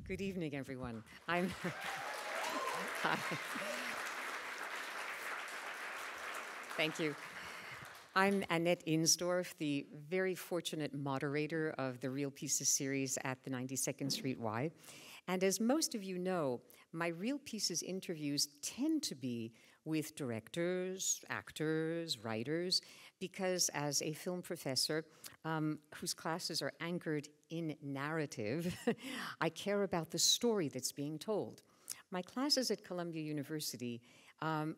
Good evening, everyone. I'm Hi. Thank you. I'm Annette Insdorf, the very fortunate moderator of the Real Pieces series at the 92nd Street Y. And as most of you know, my Real Pieces interviews tend to be with directors, actors, writers, because as a film professor whose classes are anchored in narrative, I care about the story that's being told. My classes at Columbia University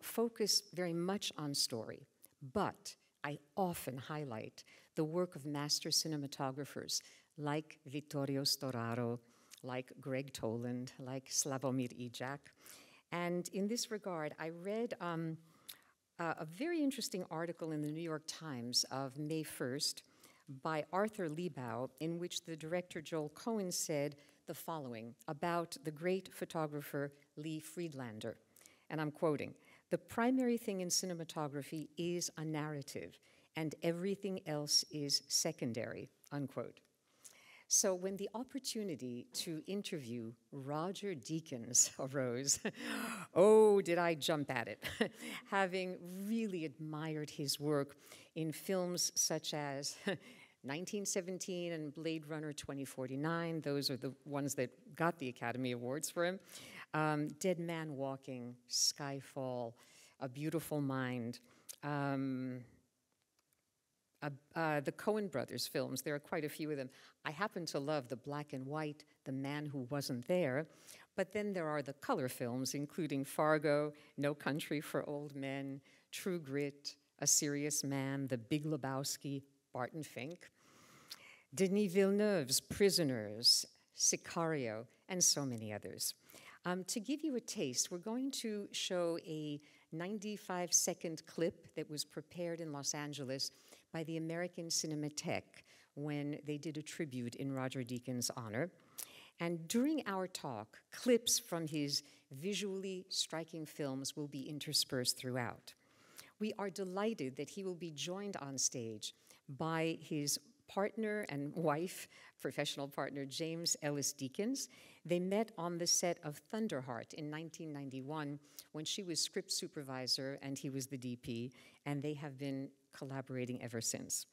focus very much on story, but I often highlight the work of master cinematographers like Vittorio Storaro, like Greg Toland, like Slavomir Žižek. And in this regard, I read a very interesting article in the New York Times of May 1st by Arthur Liebau, in which the director Joel Coen said the following about the great photographer Lee Friedlander. And I'm quoting, "The primary thing in cinematography is a narrative, and everything else is secondary," unquote. So when the opportunity to interview Roger Deakins arose, oh, did I jump at it, having really admired his work in films such as 1917 and Blade Runner 2049. Those are the ones that got the Academy Awards for him. Dead Man Walking, Skyfall, A Beautiful Mind, the Coen Brothers films. There are quite a few of them. I happen to love the black and white, The Man Who Wasn't There, but then there are the color films, including Fargo, No Country for Old Men, True Grit, A Serious Man, The Big Lebowski, Barton Fink, Denis Villeneuve's Prisoners, Sicario, and so many others. To give you a taste, we're going to show a 95-second clip that was prepared in Los Angeles by the American Cinematheque when they did a tribute in Roger Deakins' honor. And during our talk, clips from his visually striking films will be interspersed throughout. We are delighted that he will be joined on stage by his partner and wife, professional partner, James Deakins. They met on the set of Thunderheart in 1991 when she was script supervisor and he was the DP, and they have been collaborating ever since.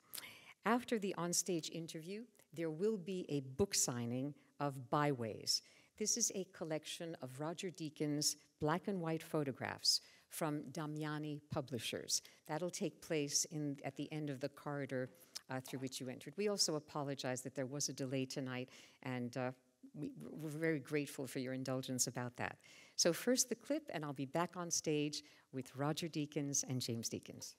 After the onstage interview, there will be a book signing of Byways. This is a collection of Roger Deakins' black and white photographs from Damiani Publishers. That'll take place at the end of the corridor through which you entered. We also apologize that there was a delay tonight, and we're very grateful for your indulgence about that. So first the clip, and I'll be back on stage with Roger Deakins and James Deakins.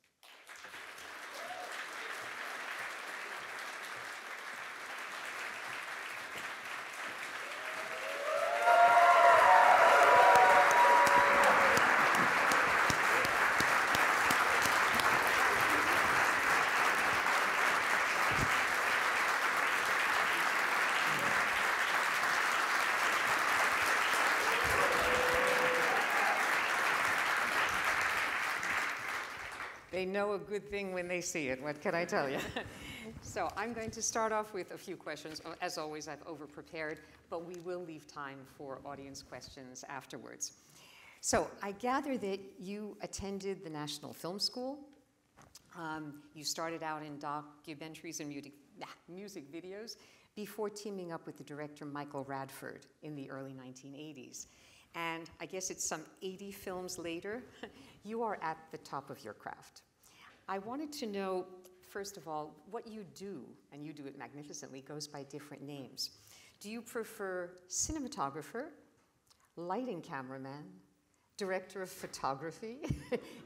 They know a good thing when they see it, what can I tell you? So I'm going to start off with a few questions. As always, I've over-prepared, but we will leave time for audience questions afterwards. So I gather that you attended the National Film School. You started out in documentaries and music videos before teaming up with the director Michael Radford in the early 1980s. And I guess it's some 80 films later, you are at the top of your craft. I wanted to know, first of all, what you do, and you do it magnificently, goes by different names. Do you prefer cinematographer, lighting cameraman, director of photography?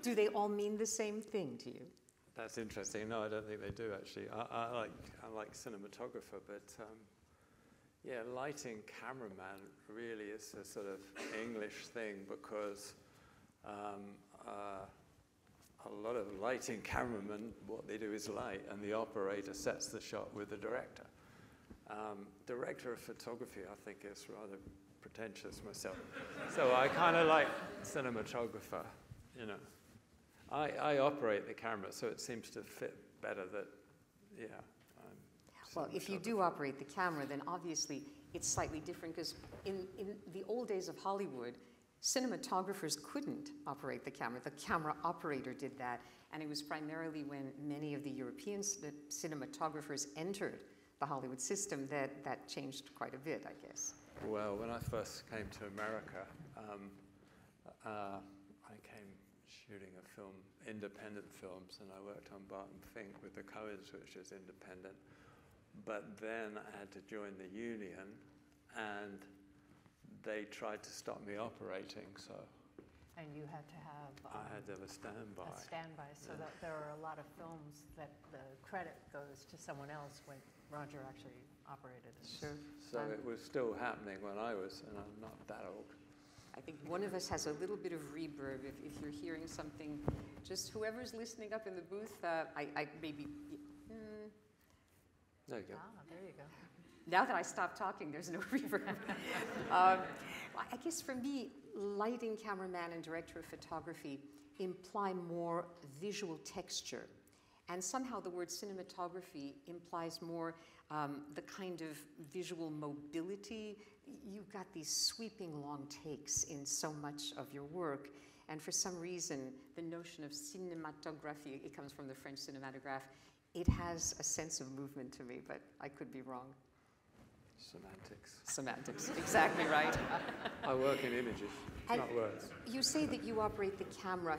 Do they all mean the same thing to you? That's interesting. No, I don't think they do, actually. I like cinematographer, but yeah, lighting cameraman really is a sort of English thing because a lot of lighting cameramen, what they do is light, and the operator sets the shot with the director. Director of photography, I think, is rather pretentious myself. So I kind of like cinematographer, you know. I operate the camera, so it seems to fit better that, yeah. Well, if you do operate the camera, then obviously it's slightly different because in the old days of Hollywood, cinematographers couldn't operate the camera. The camera operator did that, and it was primarily when many of the European cinematographers entered the Hollywood system that changed quite a bit, I guess. Well, when I first came to America, I came shooting a film, independent films, and I worked on Barton Fink with the Coens, which was independent. But then I had to join the union, and they tried to stop me operating, so. And you had to have I had to have a standby. A standby, so that there are a lot of films that the credit goes to someone else when Roger actually operated it. Sure. So it was still happening when I was, and I'm not that old. I think one of us has a little bit of reverb. If you're hearing something, just whoever's listening up in the booth, I maybe. There you go. Ah, there you go. Now that I stopped talking, there's no reverb. I guess for me, lighting cameraman and director of photography imply more visual texture. And somehow the word cinematography implies more the kind of visual mobility. You've got these sweeping long takes in so much of your work. And for some reason, the notion of cinematography, it comes from the French cinematograph, it has a sense of movement to me, but I could be wrong. Semantics. Semantics, exactly right. I work in images, not words. You say that you operate the camera.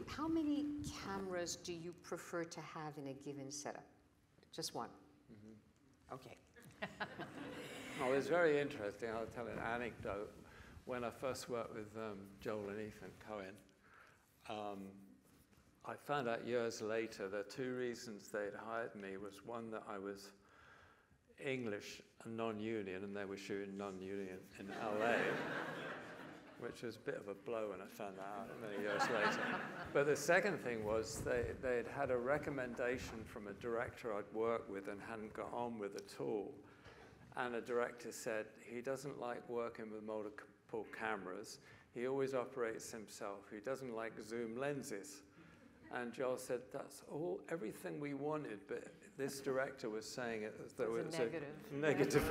How many cameras do you prefer to have in a given setup? Just one? Mm-hmm. Okay. Oh, it's very interesting. I'll tell an anecdote. When I first worked with Joel and Ethan Coen, I found out years later that two reasons they'd hired me was one, that I was English and non-union, and they were shooting non-union in LA, which was a bit of a blow when I found that out many years later. But the second thing was they'd had a recommendation from a director I'd worked with and hadn't got on with at all. And a director said he doesn't like working with multiple cameras. He always operates himself. He doesn't like zoom lenses. And Joel said, that's everything we wanted, but this director was saying it as though it was a negative,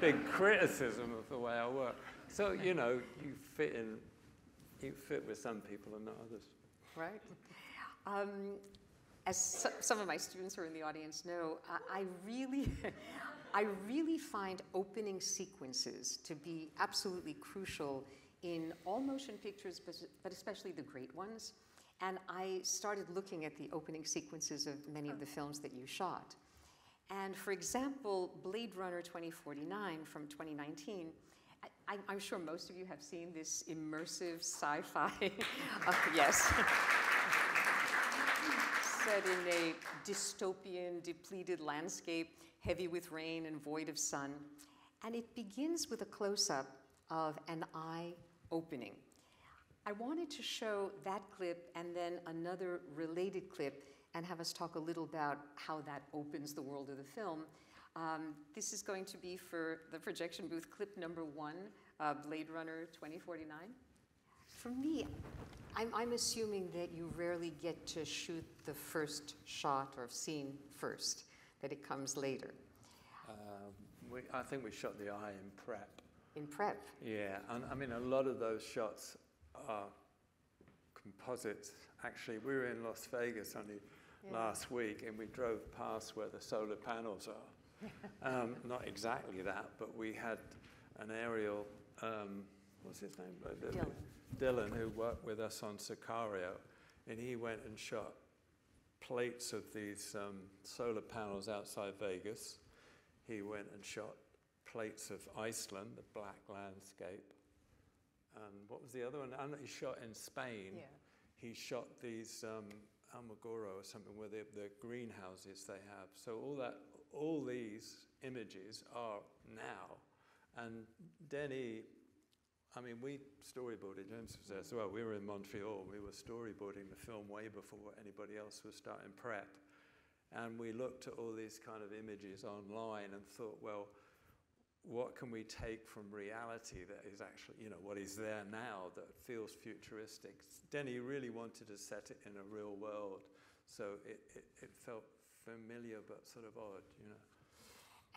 big criticism of the way I work. So, you know, you fit with some people and not others. Right. As some of my students who are in the audience know, I really find opening sequences to be absolutely crucial in all motion pictures, but especially the great ones. And I started looking at the opening sequences of many of the films that you shot. And for example, Blade Runner 2049 from 2019, I'm sure most of you have seen this immersive sci-fi, yes, set in a dystopian, depleted landscape, heavy with rain and void of sun. And it begins with a close-up of an eye opening. I wanted to show that clip and then another related clip and have us talk a little about how that opens the world of the film. This is going to be for the projection booth, clip number 1, Blade Runner 2049. For me, I'm assuming that you rarely get to shoot the first shot or scene first, that it comes later. I think we shot the eye in prep. In prep? Yeah, and I mean, a lot of those shots are composites. Actually, we were in Las Vegas only last week, and we drove past where the solar panels are. Not exactly that, but we had an aerial, what's his name? Dylan, who worked with us on Sicario, and he went and shot plates of these solar panels outside Vegas. He went and shot plates of Iceland, the black landscape. What was the other one? And he shot in Spain. Yeah. He shot these Almagoro or something, where the greenhouses they have. So all these images are now. And Denis, I mean, we storyboarded. James was there as well. We were in Montreal. We were storyboarding the film way before anybody else was starting prep. And we looked at all these kind of images online and thought, well, what can we take from reality that is actually, you know, what is there now that feels futuristic? Denis really wanted to set it in a real world, so it felt familiar but sort of odd, you know.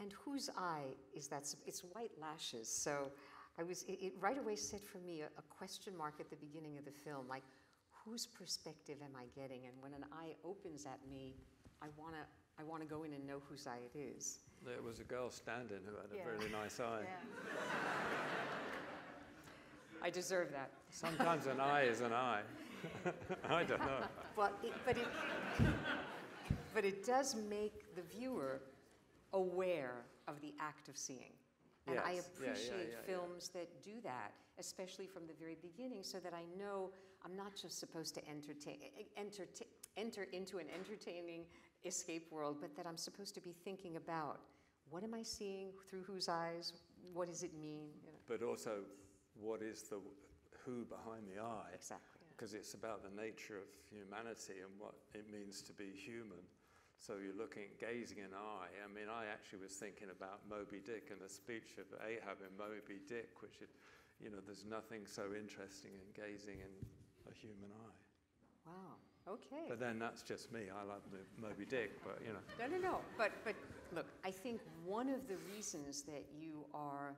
And whose eye is that? It's white lashes. So it right away set for me a question mark at the beginning of the film, like, whose perspective am I getting? And when an eye opens at me, I wanna go in and know whose eye it is. There was a girl standing who had Yeah. a really nice eye. Yeah. I deserve that. Sometimes an eye is an eye. I don't know. But it does make the viewer aware of the act of seeing. And I Yes. appreciate Yeah. films that do that, especially from the very beginning, so that I know I'm not just supposed to enter into an entertaining escape world, but that I'm supposed to be thinking about, what am I seeing, through whose eyes, what does it mean? You know. But also, what is the who behind the eye? Exactly. Because it's about the nature of humanity and what it means to be human. So you're gazing an eye. I mean, I actually was thinking about Moby Dick and the speech of Ahab in Moby Dick, which is, there's nothing so interesting in gazing in a human eye. Wow, okay. But then that's just me. I love Moby Dick, but No. But look, I think one of the reasons that you are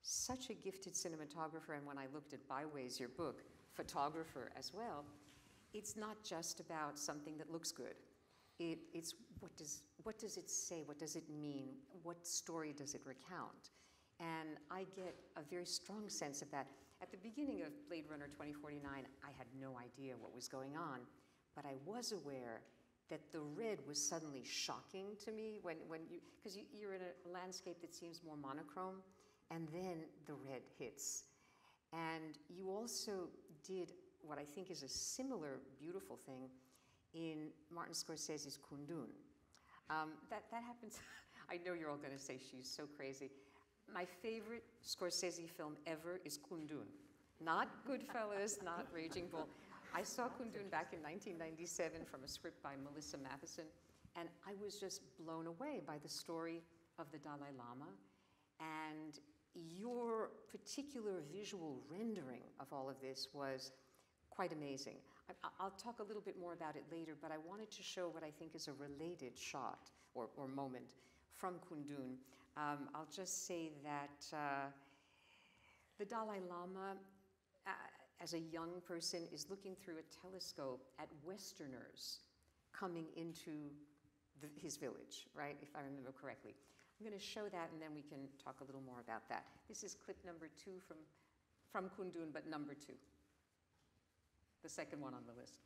such a gifted cinematographer, and when I looked at Byways, your book, photographer as well, it's not just about something that looks good. It's what does it say? What does it mean? What story does it recount? And I get a very strong sense of that. At the beginning of Blade Runner 2049, I had no idea what was going on, but I was aware that the red was suddenly shocking to me because you're in a landscape that seems more monochrome, and then the red hits. And you also did what I think is a similar beautiful thing in Martin Scorsese's Kundun. That happens. I know you're all going to say she's so crazy. My favorite Scorsese film ever is Kundun. Not Goodfellas, not Raging Bull. I saw Kundun back in 1997 from a script by Melissa Matheson, and I was just blown away by the story of the Dalai Lama and your particular visual rendering of all of this was quite amazing. I'll talk a little bit more about it later, but I wanted to show what I think is a related shot or moment from Kundun. I'll just say that the Dalai Lama, as a young person, is looking through a telescope at Westerners coming into his village, right, if I remember correctly. I'm going to show that, and then we can talk a little more about that. This is clip number 2 from Kundun, but number 2. The second one on the list.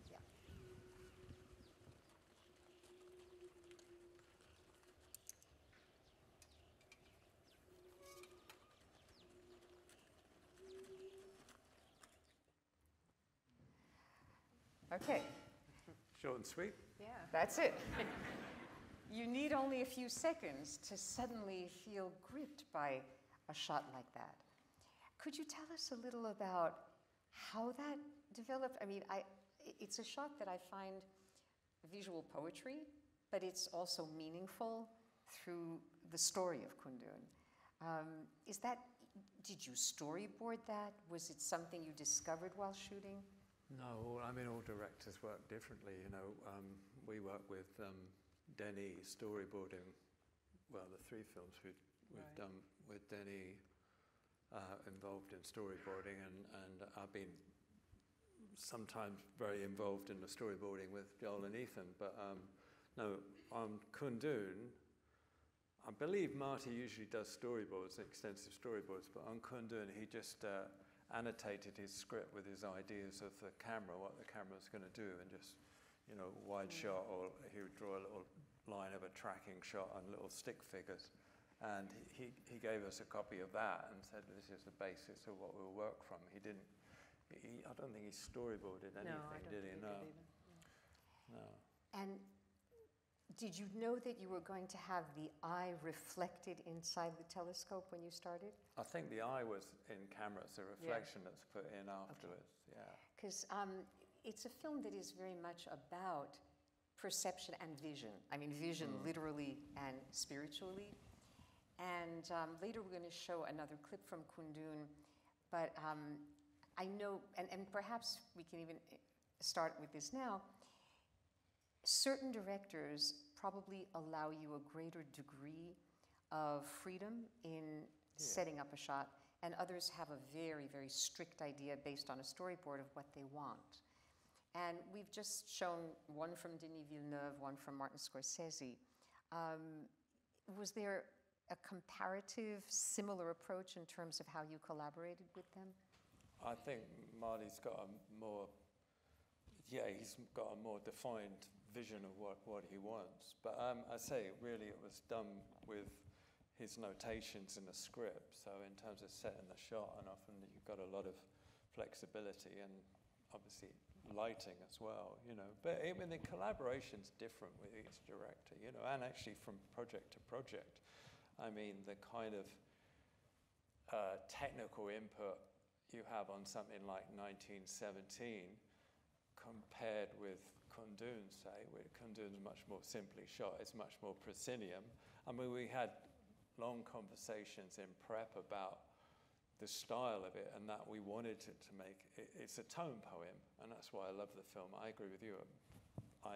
Yeah. Okay. Short and sweet. Yeah. That's it. You need only a few seconds to suddenly feel gripped by a shot like that. Could you tell us a little about how that developed? I mean, it's a shot that I find visual poetry, but it's also meaningful through the story of Kundun. Did you storyboard that? Was it something you discovered while shooting? No, I mean, all directors work differently. We work with Denis storyboarding. Well, the 3 films we've Right. done with Denis involved in storyboarding, and I've been sometimes very involved in the storyboarding with Joel and Ethan. But no, on Kundun, I believe Marty usually does storyboards, extensive storyboards, but on Kundun he just annotated his script with his ideas of the camera, what the camera's going to do, and just, wide shot, or he would draw a little line of a tracking shot on little stick figures. And he gave us a copy of that and said, this is the basis of what we'll work from. I don't think he storyboarded anything, No, I don't did he? think No. he did either. No. And did you know that you were going to have the eye reflected inside the telescope when you started? I think the eye was in camera. It's a reflection that's put in afterwards. Okay. Yeah. Because it's a film that is very much about perception and vision. I mean, vision literally and spiritually. And later we're going to show another clip from Kundun. But I know, and perhaps we can even start with this now, certain directors probably allow you a greater degree of freedom in setting up a shot, and others have a very, very strict idea based on a storyboard of what they want. And we've just shown one from Denis Villeneuve, one from Martin Scorsese. Was there a comparative, similar approach in terms of how you collaborated with them? I think Marty's got a more, he's got a more defined vision of what he wants. But I say, really, it was done with his notations in the script. So in terms of setting the shot, and often you've got a lot of flexibility and obviously lighting as well, you know. But I mean, the collaboration's different with each director, you know, and actually from project to project. I mean, the kind of technical input you have on something like 1917 compared with Kundun, say, where Kundun's much more simply shot, it's much more proscenium. I mean, we had long conversations in prep about the style of it, and that we wanted it to make it's a tone poem, and that's why I love the film. I agree with you.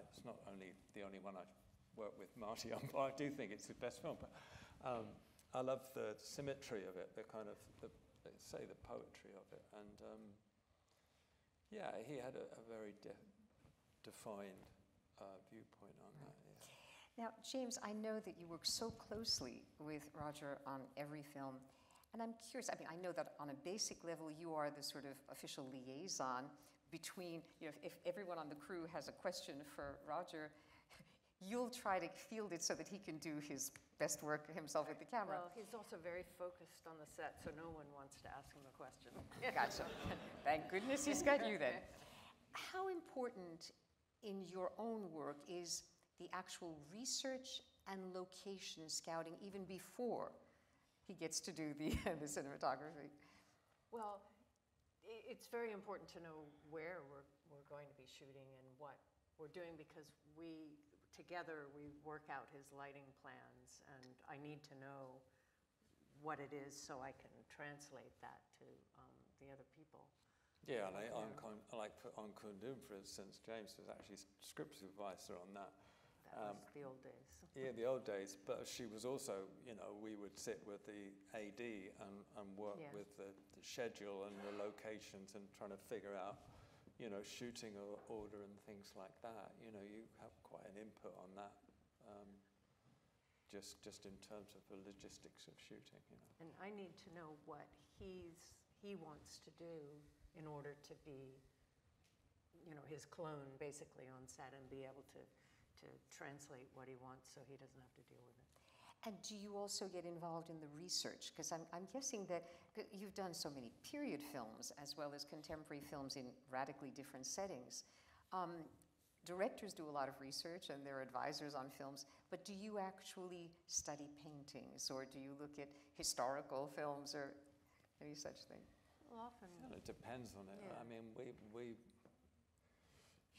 It's not only the only one I've worked with Marty on, but I do think it's the best film. But I love the symmetry of it, the kind of the poetry of it, and yeah, he had a very defined viewpoint on that. Yeah. Now, James, I know that you work so closely with Roger on every film, and I'm curious, I mean, I know that on a basic level, you are the sort of official liaison between, you know, if everyone on the crew has a question for Roger, you'll try to field it so that he can do his best work himself with the camera. Well, he's also very focused on the set, so no one wants to ask him a question. Gotcha. Thank goodness he's got you then. How important in your own work is the actual research and location scouting even before he gets to do the cinematography? Well, it's very important to know where we're going to be shooting and what we're doing, because together we work out his lighting plans, and I need to know what it is so I can translate that to the other people. Yeah, and on Kundun, for instance, James was actually script supervisor on that. That was the old days. Yeah, the old days. But she was also, you know, we would sit with the AD and work with the schedule and the locations and trying to figure out, you know, shooting order and things like that. You know, you have quite an input on that, just in terms of the logistics of shooting, you know. And I need to know what he wants to do in order to be, you know, his clone basically on set, and be able to translate what he wants so he doesn't have to deal with it. And do you also get involved in the research? Because I'm guessing that you've done so many period films as well as contemporary films in radically different settings. Directors do a lot of research and they're advisors on films, but do you actually study paintings, or do you look at historical films or any such thing? Well, often. Well, it depends on it. Yeah. I mean, we,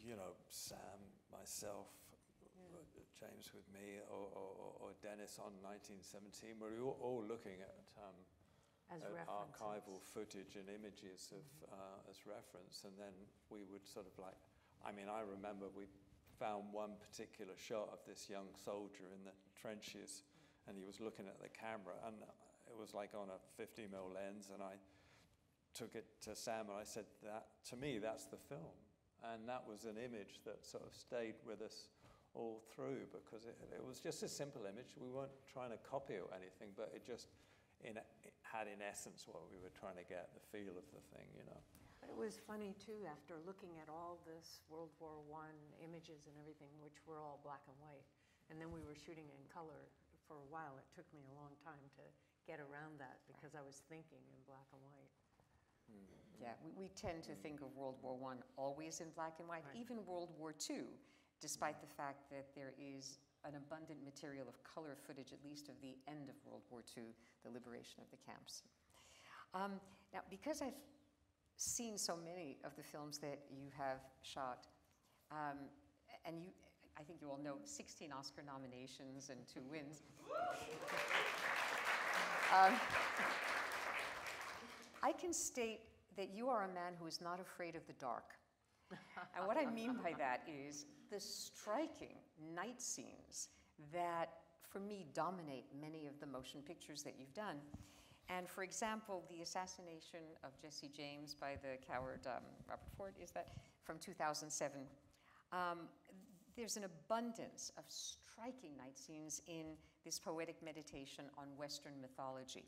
you know, Sam, myself, James with me, or Denis on 1917, we're all looking at archival footage and images of as reference, and then we would sort of like, I mean, I remember we found one particular shot of this young soldier in the trenches, and he was looking at the camera, and it was like on a 50mm lens, and I took it to Sam and I said, that, to me, that's the film. And that was an image that sort of stayed with us all through, because it was just a simple image. We weren't trying to copy or anything, but it just it had in essence what we were trying to get, the feel of the thing, you know. It was funny too, after looking at all this World War I images and everything, which were all black and white, and then we were shooting in color for a while. It took me a long time to get around that, because I was thinking in black and white. Yeah, we tend to think of World War I always in black and white, even World War II, despite the fact that there is an abundant material of color footage, at least of the end of World War II, the liberation of the camps. Now, because I've seen so many of the films that you have shot, and I think you all know 16 Oscar nominations and 2 wins. I can state that you are a man who is not afraid of the dark. And what I mean by that is the striking night scenes that, for me, dominate many of the motion pictures that you've done. And for example, the Assassination of Jesse James by the coward Robert Ford, is that from 2007? There's an abundance of striking night scenes in this poetic meditation on Western mythology.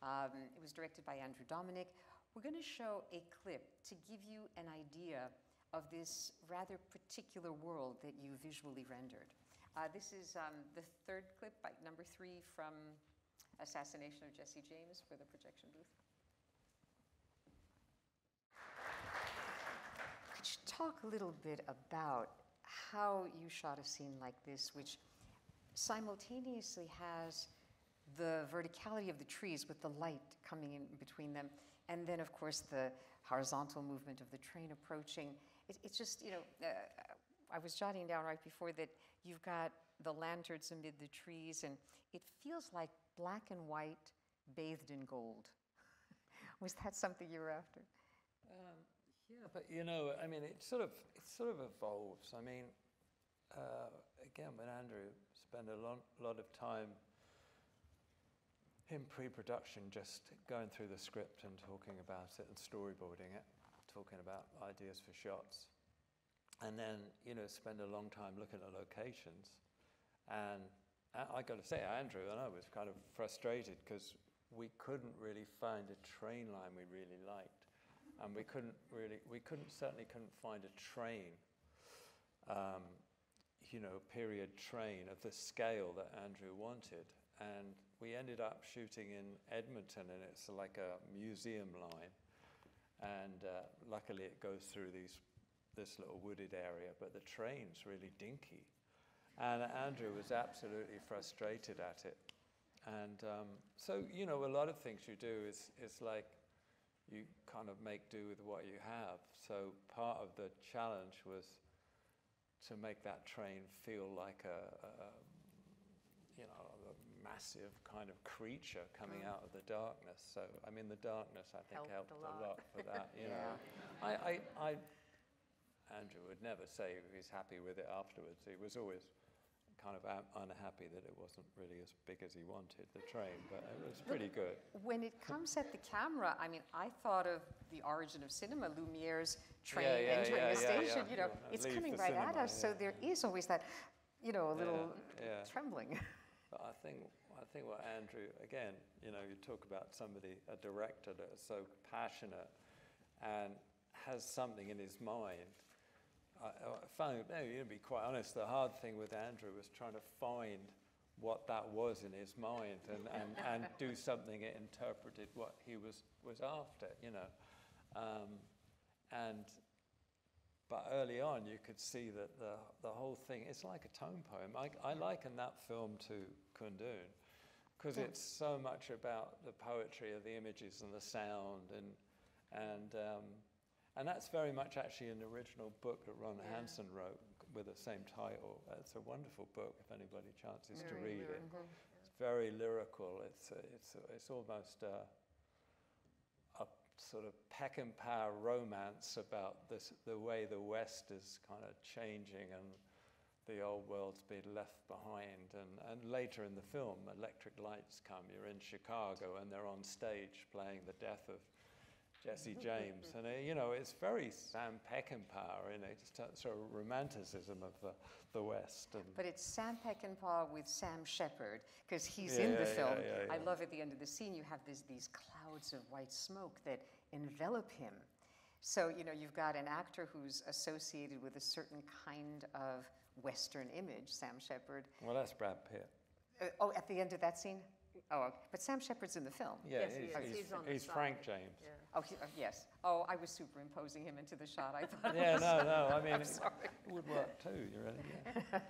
It was directed by Andrew Dominic. We're going to show a clip to give you an idea of this rather particular world that you visually rendered. This is the third clip, by number 3 from Assassination of Jesse James for the projection booth. Could you talk a little bit about how you shot a scene like this, which simultaneously has the verticality of the trees with the light coming in between them, and then, of course, the horizontal movement of the train approaching. It's just, you know, I was jotting down right before that you've got the lanterns amid the trees, and it feels like black and white bathed in gold. Was that something you were after? Yeah, but you know, I mean, it sort of evolves. I mean, again, with Andrew, spend a lot of time in pre-production just going through the script and talking about it and storyboarding it, talking about ideas for shots. And then, you know, spend a long time looking at locations. And I got to say, Andrew and I was kind of frustrated because we couldn't really find a train line we really liked. And we certainly couldn't find a train, you know, period train of the scale that Andrew wanted. And we ended up shooting in Edmonton, and it's like a museum line. And luckily it goes through this little wooded area, but the train's really dinky. And Andrew was absolutely frustrated at it. And so, you know, a lot of things you do is like you kind of make do with what you have. So part of the challenge was to make that train feel like a massive kind of creature coming out of the darkness. So, I mean, the darkness, I think, helped a lot for that, you know. Andrew would never say he's happy with it afterwards. He was always kind of unhappy that it wasn't really as big as he wanted, the train, but it was pretty good. When it comes at the camera, I mean, I thought of the origin of cinema, Lumiere's train entering the station, you know, it's coming right at us, so there is always that, you know, a little trembling. But I think what Andrew, again, you know, you talk about somebody, a director that is so passionate and has something in his mind. I found, to be quite honest, the hard thing with Andrew was trying to find what that was in his mind and do something that interpreted what he was after, you know. But early on, you could see that the whole thing, it's like a tone poem. I liken that film to Kundun, because it's so much about the poetry of the images and the sound, and that's very much actually an original book that Ron Hansen wrote with the same title. It's a wonderful book if anybody chances to read it. It's very lyrical. It's almost a sort of Peckinpah romance about the way the West is kind of changing and the old world's been left behind. And later in the film, electric lights come. You're in Chicago and they're on stage playing the death of Jesse James. And, you know, it's very Sam Peckinpah, you know, it's sort of romanticism of the West. But it's Sam Peckinpah with Sam Shepard, because he's in the film. I love at the end of the scene, you have these clouds of white smoke that envelop him. So, you know, you've got an actor who's associated with a certain kind of Western image, Sam Shepard. Well, that's Brad Pitt. Oh, at the end of that scene? Oh, but Sam Shepard's in the film. Yeah, yes, he's Frank James. Yeah. Oh, yes. Oh, I was superimposing him into the shot. I thought. No. I mean, I'm sorry. It would work too. You really? Yeah.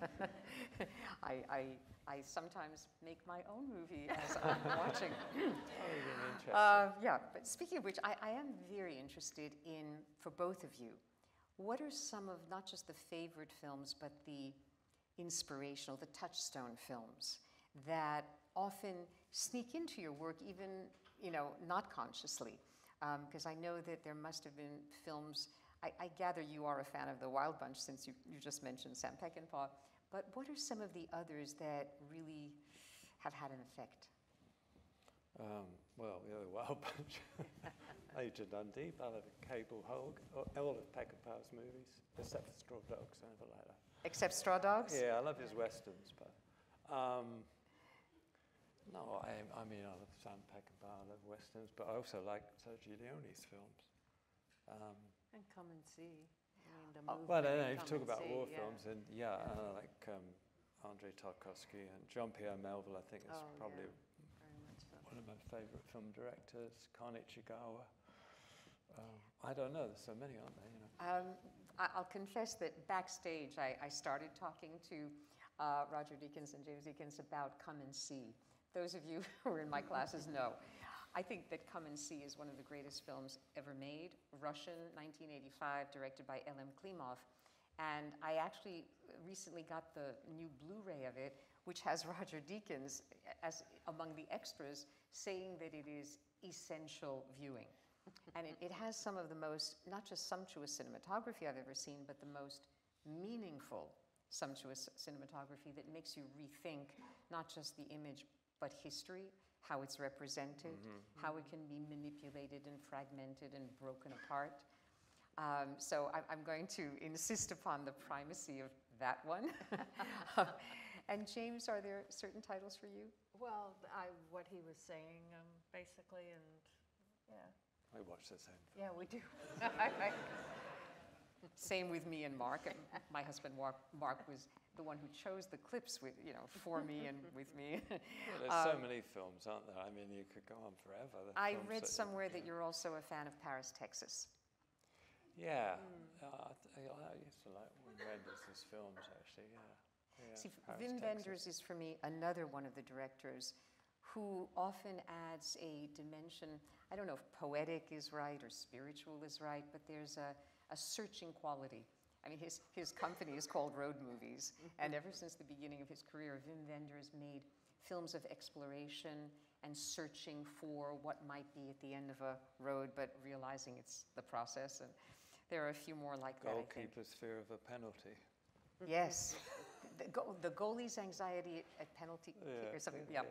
I sometimes make my own movie as I'm watching. Yeah, but speaking of which, I am very interested in, for both of you, what are some of not just the favorite films, but the inspirational, the touchstone films that often sneak into your work, even, you know, not consciously? Because I know that there must have been films I gather you are a fan of The Wild Bunch since you just mentioned Sam Peckinpah, but what are some of the others that really have had an effect? Well, the Wild Bunch, Agent Dundee, Ballad of Cable Hogg, all of Peckinpah's movies, except for Straw Dogs. I never like that. Except Straw Dogs? Yeah, I love his westerns, but no, I mean, I love Sam Peckinpah, I love westerns, but I also like Sergio Leone's films. And Come and See. I mean, the Well, movement if you talk about war films, then like Andrei Tarkovsky and Jean-Pierre Melville, I think is probably very much so. one of my favourite film directors. Kan Ichigawa. I don't know, there's so many, aren't there? You know? I'll confess that backstage I started talking to Roger Deakins and James Deakins about Come and See. Those of you who are in my classes know. I think that Come and See is one of the greatest films ever made. Russian, 1985, directed by L.M. Klimov. And I actually recently got the new Blu-ray of it, which has Roger Deakins as among the extras saying that it is essential viewing. And it has some of the most, not just sumptuous cinematography I've ever seen, but the most meaningful sumptuous cinematography that makes you rethink not just the image, but history, how it's represented, how it can be manipulated and fragmented and broken apart. So I'm going to insist upon the primacy of that one. And James, are there certain titles for you? Well, what he was saying, basically, and yeah. We watch the same film. Yeah, we do. Same with me and Mark. My husband Mark was the one who chose the clips with, for me and with me. Well, there's so many films, aren't there? I mean, you could go on forever. I read somewhere that you're also a fan of Paris, Texas. Yeah, I used to like Wim Wenders' films, actually, yeah. See, Paris, Wim Texas. Wenders is, for me, another one of the directors who often adds a dimension, I don't know if poetic is right or spiritual is right, but there's a searching quality. I mean, his company is called Road Movies, and ever since the beginning of his career, Wim Wenders made films of exploration and searching for what might be at the end of a road, but realizing it's the process. And there are a few more like that, I think. Goalkeeper's fear of a penalty. Yes. The goalie's anxiety at penalty kick or something. Yeah,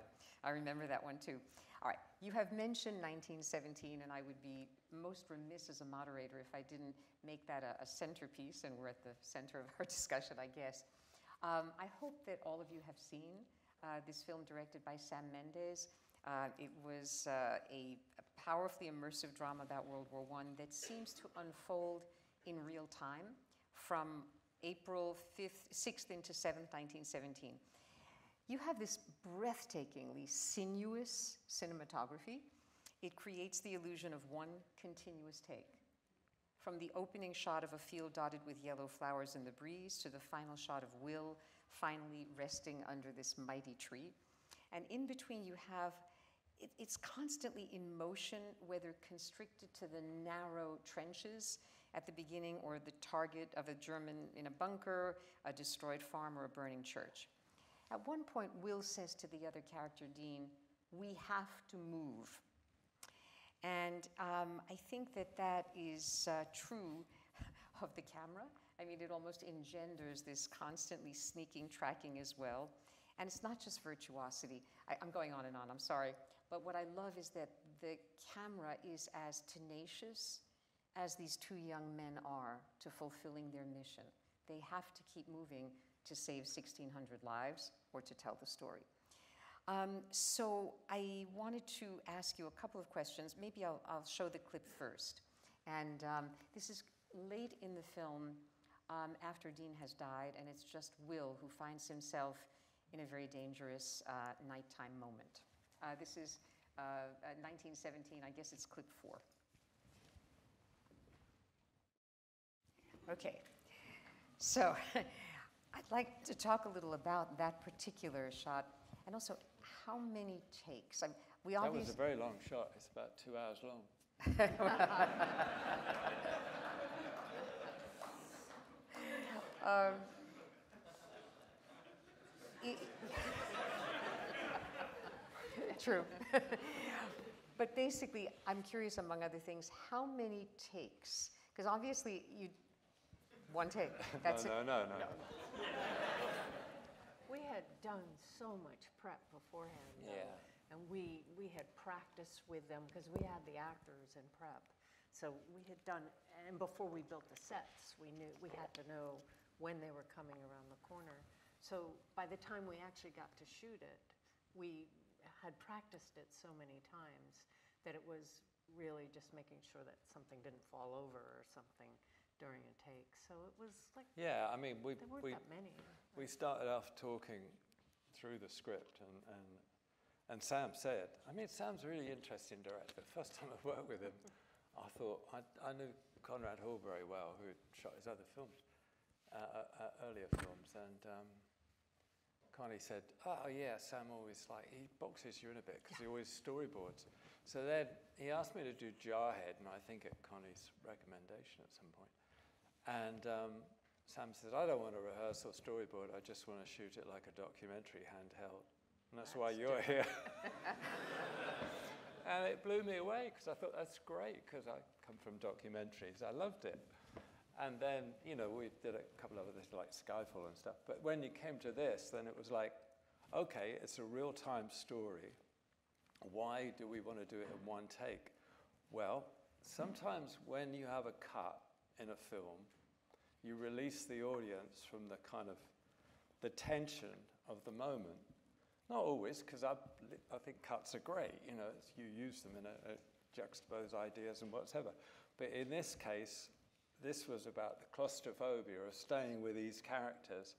I remember that one too. All right, you have mentioned 1917, and I would be most remiss as a moderator if I didn't make that a centerpiece, and we're at the center of our discussion, I guess. I hope that all of you have seen this film directed by Sam Mendes. It was a powerfully immersive drama about World War I that seems to unfold in real time from April 6th into 7th, 1917. You have this breathtakingly sinuous cinematography. It creates the illusion of one continuous take. From the opening shot of a field dotted with yellow flowers in the breeze to the final shot of Will finally resting under this mighty tree. And in between you have, it's constantly in motion, whether constricted to the narrow trenches at the beginning or the target of a German in a bunker, a destroyed farm, or a burning church. At one point, Will says to the other character, Dean, "We have to move." And I think that is true of the camera. I mean, it almost engenders this constantly sneaking tracking as well. And it's not just virtuosity. I'm going on and on, I'm sorry. But what I love is that the camera is as tenacious as these two young men are to fulfilling their mission. They have to keep moving to save 1,600 lives or to tell the story. So I wanted to ask you a couple of questions. Maybe I'll show the clip first. And this is late in the film after Dean has died, and it's just Will who finds himself in a very dangerous nighttime moment. This is 1917, I guess it's clip 4. Okay, so I'd like to talk a little about that particular shot and also how many takes. That was a very long shot. It's about 2 hours long. True. But basically, I'm curious, among other things, how many takes? Because obviously one take, that's it. No. We had done so much prep beforehand. Yeah. And we had practiced with them because we had the actors in prep. So we had done, and before we built the sets, we had to know when they were coming around the corner. So by the time we actually got to shoot it, we had practiced it so many times that it was really just making sure that something didn't fall over or something during a take. So it was like, yeah, I mean, there weren't that many. We started off talking through the script, and Sam said, I mean, Sam's a really interesting director. First time I worked with him, I thought, I knew Conrad Hall very well, who had shot his other films, earlier films, and Connie said, oh yeah, Sam always he boxes you in a bit because he always storyboards. So then he asked me to do Jarhead, and I think at Connie's recommendation at some point. And Sam said, I don't want to rehearse or storyboard, I just want to shoot it like a documentary handheld. And that's why you're here. And it blew me away because I thought that's great because I come from documentaries. I loved it. And then, you know, we did a couple of others like Skyfall and stuff. But when it came to this, then it was like, okay, it's a real-time story. Why do we want to do it in one take? Well, sometimes when you have a cut in a film, you release the audience from the kind of the tension of the moment. Not always, because I think cuts are great. You know, you use them in a juxtapose ideas and whatever. But in this case, this was about the claustrophobia of staying with these characters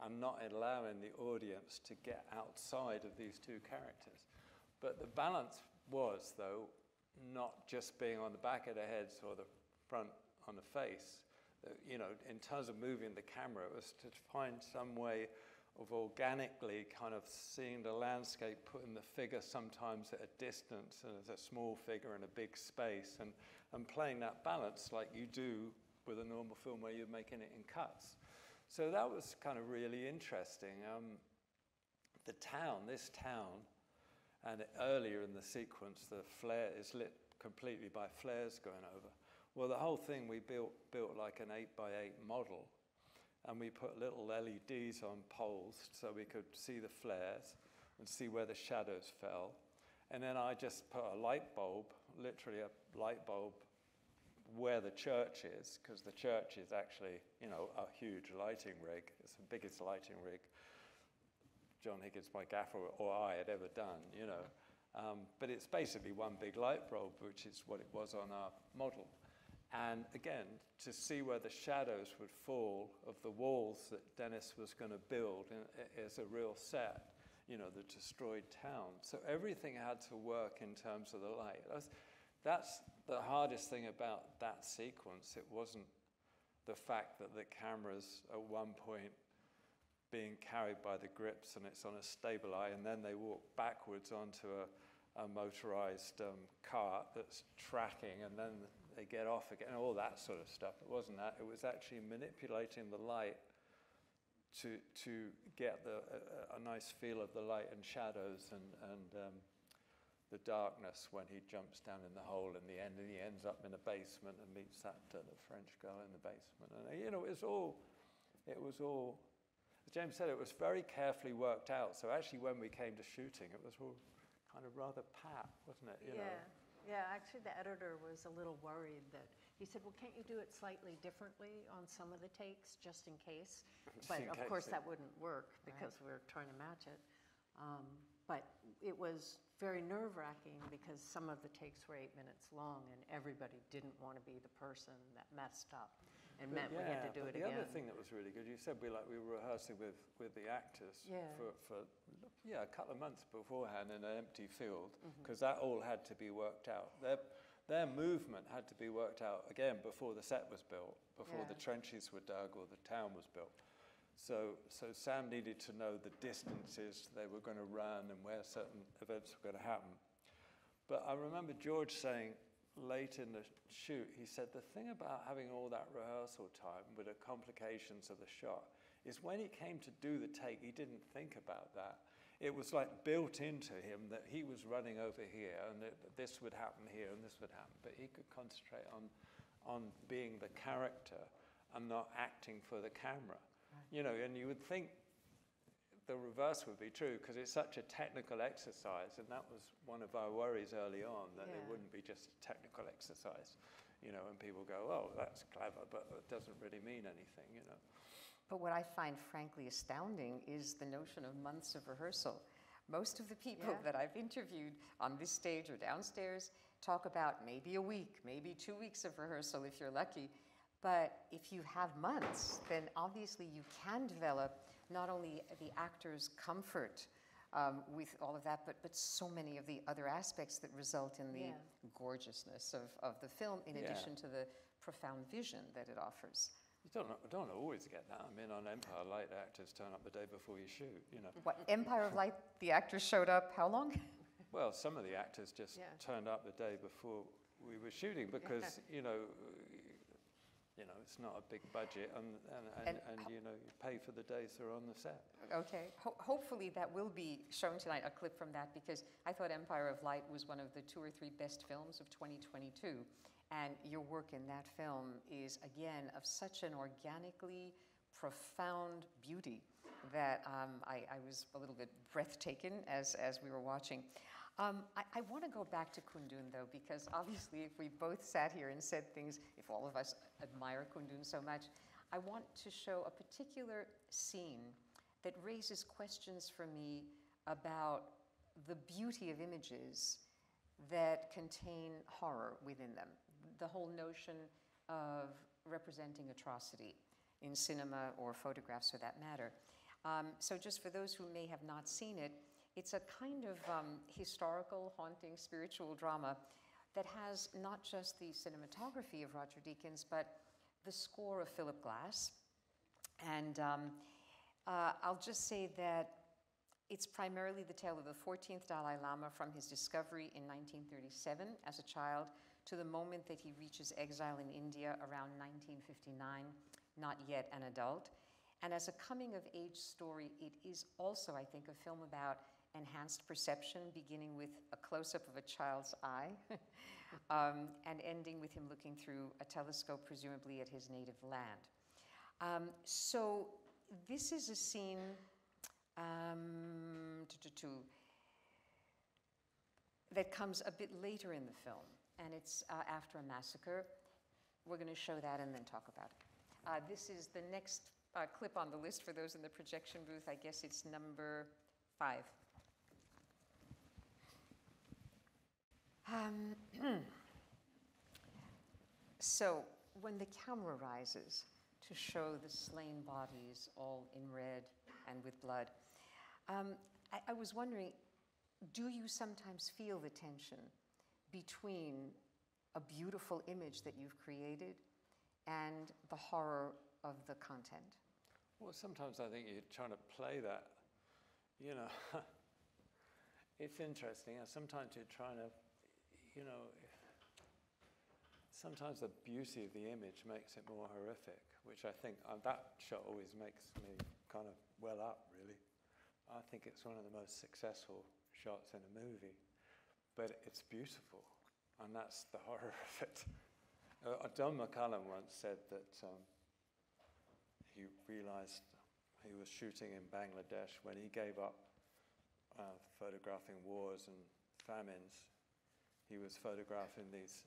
and not allowing the audience to get outside of these two characters. But the balance was, though, not just being on the back of the heads or the front on the face. You know, in terms of moving the camera, it was to find some way of organically kind of seeing the landscape, putting the figure sometimes at a distance and as a small figure in a big space, and playing that balance like you do with a normal film where you're making it in cuts. So that was kind of really interesting. This town, and earlier in the sequence, the flare is lit completely by flares going over. Well, the whole thing we built like an 8x8 model, and we put little LEDs on poles so we could see the flares and see where the shadows fell. And then I just put a light bulb, literally a light bulb, where the church is, because the church is actually, you know, a huge lighting rig. It's the biggest lighting rig John Higgins, my gaffer, or I had ever done, you know. But it's basically one big light bulb, which is what it was on our model. And again, to see where the shadows would fall of the walls that Denis was going to build as a real set, you know, the destroyed town. So everything had to work in terms of the light. That's the hardest thing about that sequence. It wasn't the fact that the camera's at one point being carried by the grips and it's on a stable eye, and then they walk backwards onto a motorized cart that's tracking, and then they get off again, all that sort of stuff. It wasn't that. It was actually manipulating the light to get a nice feel of the light and shadows and the darkness when he jumps down in the hole in the end, and he ends up in a basement and meets the French girl in the basement. And you know, it was all, as James said, it was very carefully worked out. So actually, when we came to shooting, it was all kind of rather pat, wasn't it? You know? Yeah, actually the editor was a little worried that, he said, well, can't you do it slightly differently on some of the takes, just in case? But of course that wouldn't work because we're trying to match it. But it was very nerve-wracking because some of the takes were 8 minutes long and everybody didn't want to be the person that messed up and meant we had to do it again. The other thing that was really good, you said we were rehearsing with the actors for a couple of months beforehand in an empty field, because that all had to be worked out. Their movement had to be worked out again before the set was built, before the trenches were dug or the town was built. So Sam needed to know the distances they were going to run and where certain events were going to happen. But I remember George saying late in the shoot, he said, the thing about having all that rehearsal time with the complications of the shot is when he came to do the take, he didn't think about that. It was like built into him that he was running over here and that this would happen here and this would happen, but he could concentrate on on being the character and not acting for the camera. You know, and you would think the reverse would be true because it's such a technical exercise, and that was one of our worries early on, that it wouldn't be just a technical exercise, you know, and people go, oh, that's clever, but it doesn't really mean anything, you know. But what I find frankly astounding is the notion of months of rehearsal. Most of the people that I've interviewed on this stage or downstairs talk about maybe a week, maybe 2 weeks of rehearsal if you're lucky. But if you have months, then obviously you can develop not only the actor's comfort with all of that, but so many of the other aspects that result in the gorgeousness of the film, in addition to the profound vision that it offers. You don't always get that. I mean, on Empire of Light, actors turn up the day before you shoot, you know. What, Empire of Light, the actors showed up how long? Well, some of the actors just turned up the day before we were shooting because, you know, it's not a big budget, and you know, you pay for the days they're on the set. Okay. Hopefully that will be shown tonight, a clip from that, because I thought Empire of Light was one of the 2 or 3 best films of 2022. And your work in that film is, again, of such an organically profound beauty that I was a little bit breathtaken as we were watching. I want to go back to Kundun, though, because obviously if we both sat here and said things, if all of us admire Kundun so much, I want to show a particular scene that raises questions for me about the beauty of images that contain horror within them. The whole notion of representing atrocity in cinema or photographs for that matter. So just for those who may have not seen it, it's a kind of historical, haunting, spiritual drama that has not just the cinematography of Roger Deakins, but the score of Philip Glass. And I'll just say that it's primarily the tale of the 14th Dalai Lama from his discovery in 1937 as a child to the moment that he reaches exile in India around 1959, not yet an adult. And as a coming-of-age story, it is also, I think, a film about enhanced perception, beginning with a close-up of a child's eye and ending with him looking through a telescope, presumably at his native land. So this is a scene that comes a bit later in the film, and it's after a massacre. We're going to show that and then talk about it. This is the next clip on the list for those in the projection booth. I guess it's number 5. So when the camera rises to show the slain bodies all in red and with blood, I was wondering, do you sometimes feel the tension between a beautiful image that you've created and the horror of the content? Well, sometimes I think you're trying to play that, you know. It's interesting. And sometimes you're trying to, you know, sometimes the beauty of the image makes it more horrific, which I think that shot always makes me kind of well up, really. I think it's one of the most successful shots in a movie, but it's beautiful, and that's the horror of it. Don McCullum once said that he realized he was shooting in Bangladesh when he gave up photographing wars and famines. He was photographing these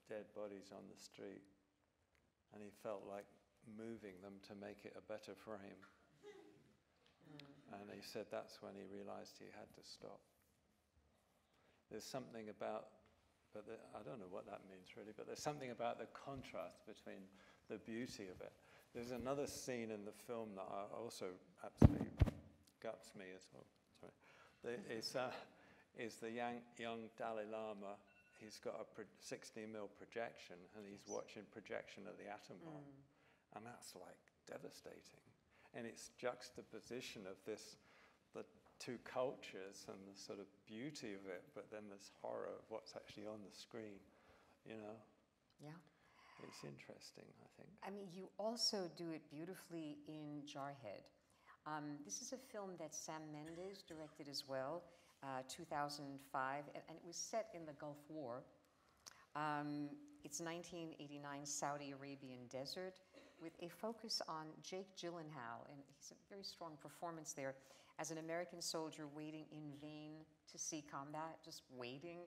dead bodies on the street, and he felt like moving them to make it a better frame. And he said that's when he realized he had to stop. There's something about, I don't know what that means really, but there's something about the contrast between the beauty of it. There's another scene in the film that also absolutely guts me as well. Sorry. Is the young Dalai Lama. He's got a 16mm projection, and he's watching projection of the atom bomb. And that's like devastating. And it's juxtaposition of the 2 cultures and the sort of beauty of it, but then this horror of what's actually on the screen, you know? Yeah. It's interesting, I think. I mean, you also do it beautifully in Jarhead. This is a film that Sam Mendes directed as well, 2005, and it was set in the Gulf War. It's 1989 Saudi Arabian desert with a focus on Jake Gyllenhaal, and he's a very strong performance there as an American soldier waiting in vain to see combat, just waiting.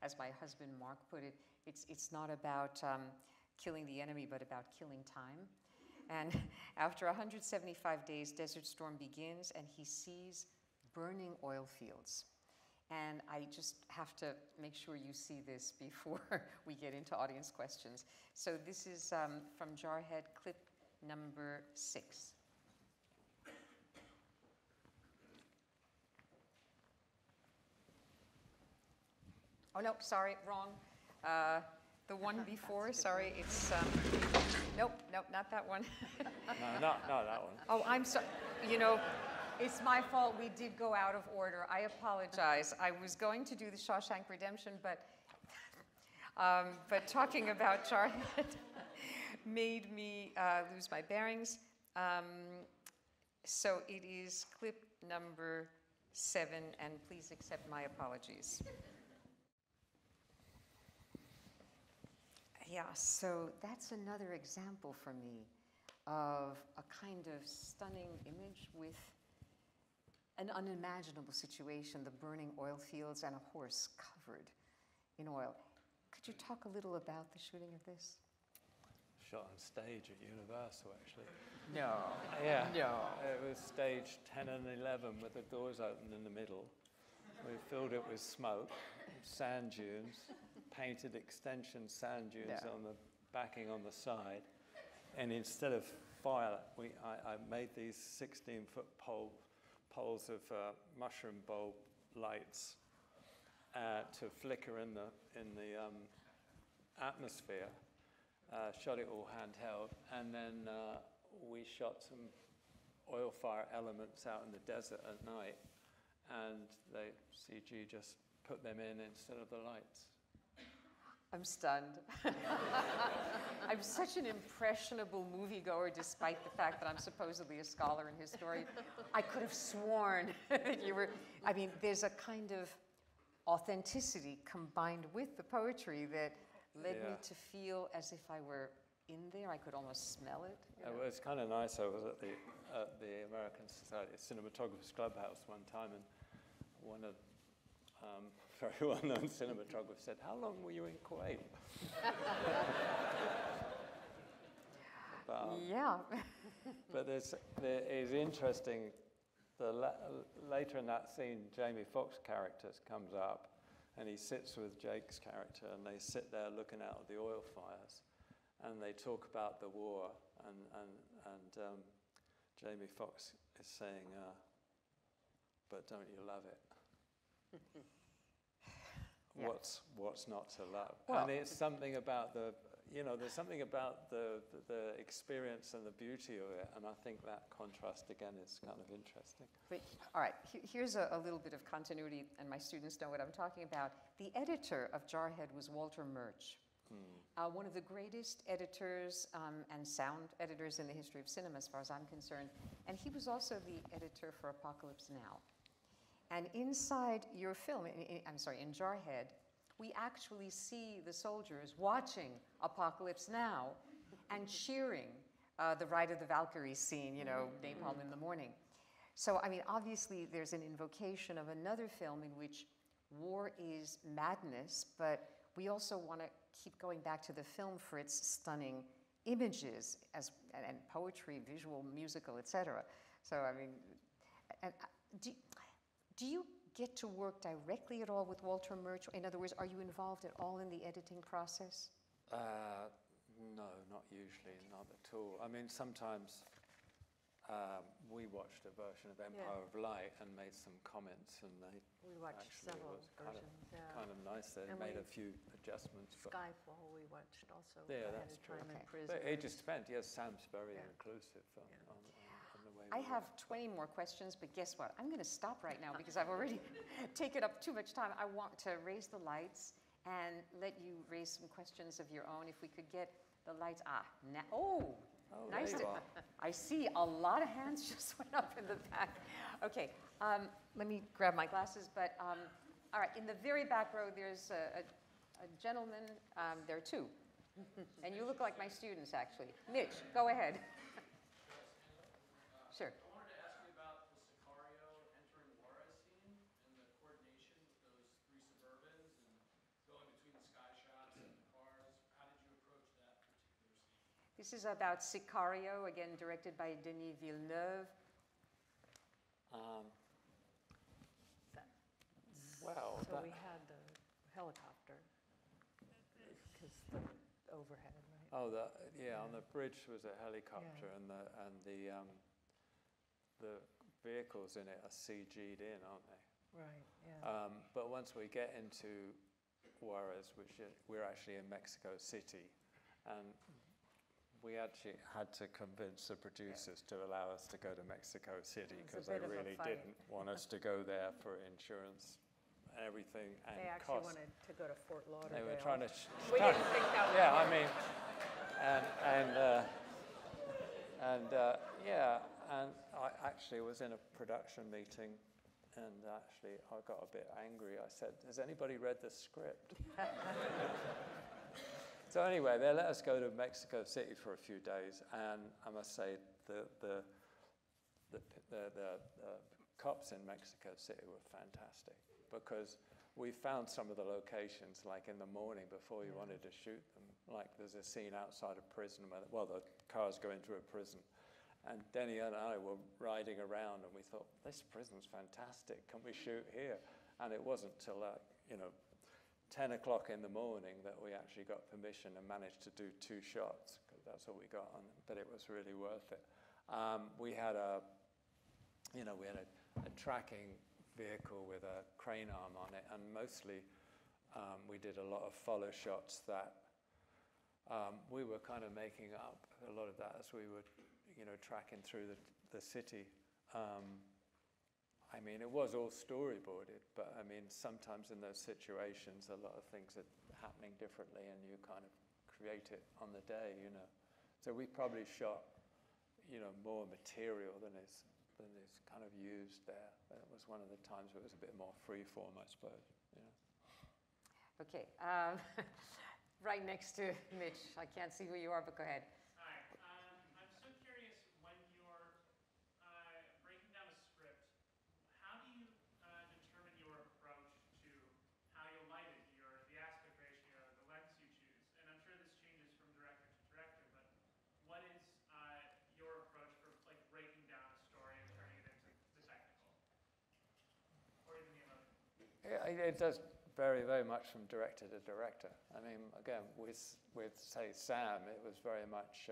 As my husband Mark put it, it's not about killing the enemy, but about killing time. And after 175 days, Desert Storm begins, and he sees burning oil fields. And I just have to make sure you see this before we get into audience questions. So this is from Jarhead, clip number 6. Oh, no, sorry, wrong. The one before, sorry, it's, nope, not that one. No, not that one. Oh, I'm sorry, you know, it's my fault. We did go out of order. I apologize. I was going to do the Shawshank Redemption, but talking about Jarhead made me lose my bearings. So it is clip number 7, and please accept my apologies. Yeah, so that's another example for me of a kind of stunning image with an unimaginable situation, the burning oil fields and a horse covered in oil. Could you talk a little about the shooting of this? Shot on stage at Universal, actually. No. Yeah. No. It was stage 10 and 11 with the doors open in the middle. We filled it with smoke, sand dunes, painted extension sand dunes on the backing on the side. And instead of fire, I made these 16-foot poles of mushroom bulb lights to flicker in the atmosphere. Shot it all handheld, and then we shot some oil fire elements out in the desert at night, and the CG just put them in instead of the lights. I'm stunned. I'm such an impressionable moviegoer, despite the fact that I'm supposedly a scholar and historian. I could have sworn that you were, I mean, there's a kind of authenticity combined with the poetry that led me to feel as if I were in there. I could almost smell it. You know? It was kind of nice. I was at the American Society of Cinematographers Clubhouse one time, and one of very well-known cinematographers said, "How long were you in Kuwait?" But there is interesting. Later in that scene, Jamie Foxx's character comes up, and he sits with Jake's character, and they sit there looking out at the oil fires, and they talk about the war, and Jamie Foxx is saying, "But don't you love it?" Yeah. What's not to love? Well, and it's something about there's something about the experience and the beauty of it, and I think that contrast again is kind of interesting. But, all right, here's a little bit of continuity, and my students know what I'm talking about. The editor of Jarhead was Walter Murch, one of the greatest editors and sound editors in the history of cinema, as far as I'm concerned, and he was also the editor for Apocalypse Now. And inside your film, in Jarhead, we actually see the soldiers watching Apocalypse Now and cheering the Ride of the Valkyries scene, Napalm in the morning. So, I mean, obviously there's an invocation of another film in which war is madness, but we also want to keep going back to the film for its stunning images and poetry, visual, musical, etc. So, I mean, do you get to work directly at all with Walter Murch? In other words, are you involved at all in the editing process? No, not usually, not at all. I mean, sometimes we watched a version of Empire of Light and made some comments, and we watched several versions. Kind of nice. They made a few adjustments. Skyfall we watched also. Yeah, that's true. But it just depends. Yes, Sam's very inclusive on the way. I have 20 more questions, but guess what? I'm going to stop right now because I've already taken up too much time. I want to raise the lights and let you raise some questions of your own. If we could get the lights. Nice. I see a lot of hands just went up in the back. Okay, let me grab my glasses. But all right, in the very back row, there's a gentleman. There are two. And you look like my students, actually. Mitch, go ahead. Sure. I wanted to ask you about the Sicario entering Juarez scene and the coordination with those three Suburbans and going between the sky shots and the cars. How did you approach that particular scene? This is about Sicario, again directed by Denis Villeneuve. Well, So we had the helicopter, because the overhead, right? oh, on the bridge was a helicopter, and the vehicles in it are CG'd in, aren't they? Right, yeah. But once we get into Juarez, we're actually in Mexico City, and we actually had to convince the producers to allow us to go to Mexico City because they really didn't want us to go there for insurance and everything and They actually cost. wanted to go to Fort Lauderdale. They were trying to. We didn't think that would Yeah, work. I mean, and I actually was in a production meeting, and actually I got a bit angry. I said, "Has anybody read the script?" So anyway, they let us go to Mexico City for a few days, and I must say the cops in Mexico City were fantastic because we found some of the locations like in the morning before we wanted to shoot them. Like there's a scene outside a prison where the cars go into a prison, and Denny and I were riding around, and we thought this prison's fantastic. Can we shoot here? And it wasn't till 10 o'clock in the morning that we actually got permission and managed to do 2 shots, because that's all we got on it, but it was really worth it. We had a tracking vehicle with a crane arm on it, and mostly we did a lot of follow shots that we were kind of making up a lot of that as we were, tracking through the city. I mean, it was all storyboarded, but I mean, sometimes in those situations, a lot of things are happening differently, and you kind of create it on the day, So we probably shot, more material than is kind of used there. It was one of the times where it was a bit more freeform, I suppose. Okay, right next to Mitch. I can't see who you are, but go ahead. Hi. I'm so curious, when you're breaking down a script, how do you determine your approach to how you'll light it, the aspect ratio, the lens you choose? And I'm sure this changes from director to director, but what is your approach for like breaking down a story and turning it into the technical? Or even the emotion? It does vary very much from director to director. I mean, again, with say, Sam, it was very much,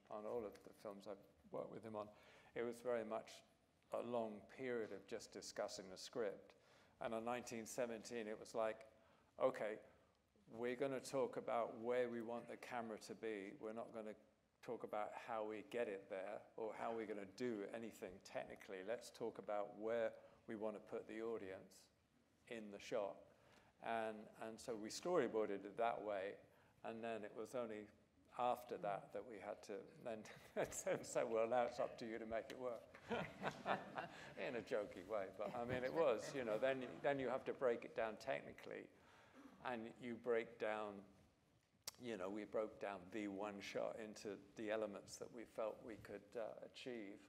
on all of the films I've worked with him on, it was very much a long period of just discussing the script. And on 1917, it was like, okay, we're going to talk about where we want the camera to be. We're not going to talk about how we get it there or how we're going to do anything technically. Let's talk about where we want to put the audience in the shot. And so we storyboarded it that way, and then it was only after that we had to then say, well, now it's up to you to make it work. In a jokey way, but I mean, it was, then you have to break it down technically, and you break down, we broke down the one shot into the elements that we felt we could achieve.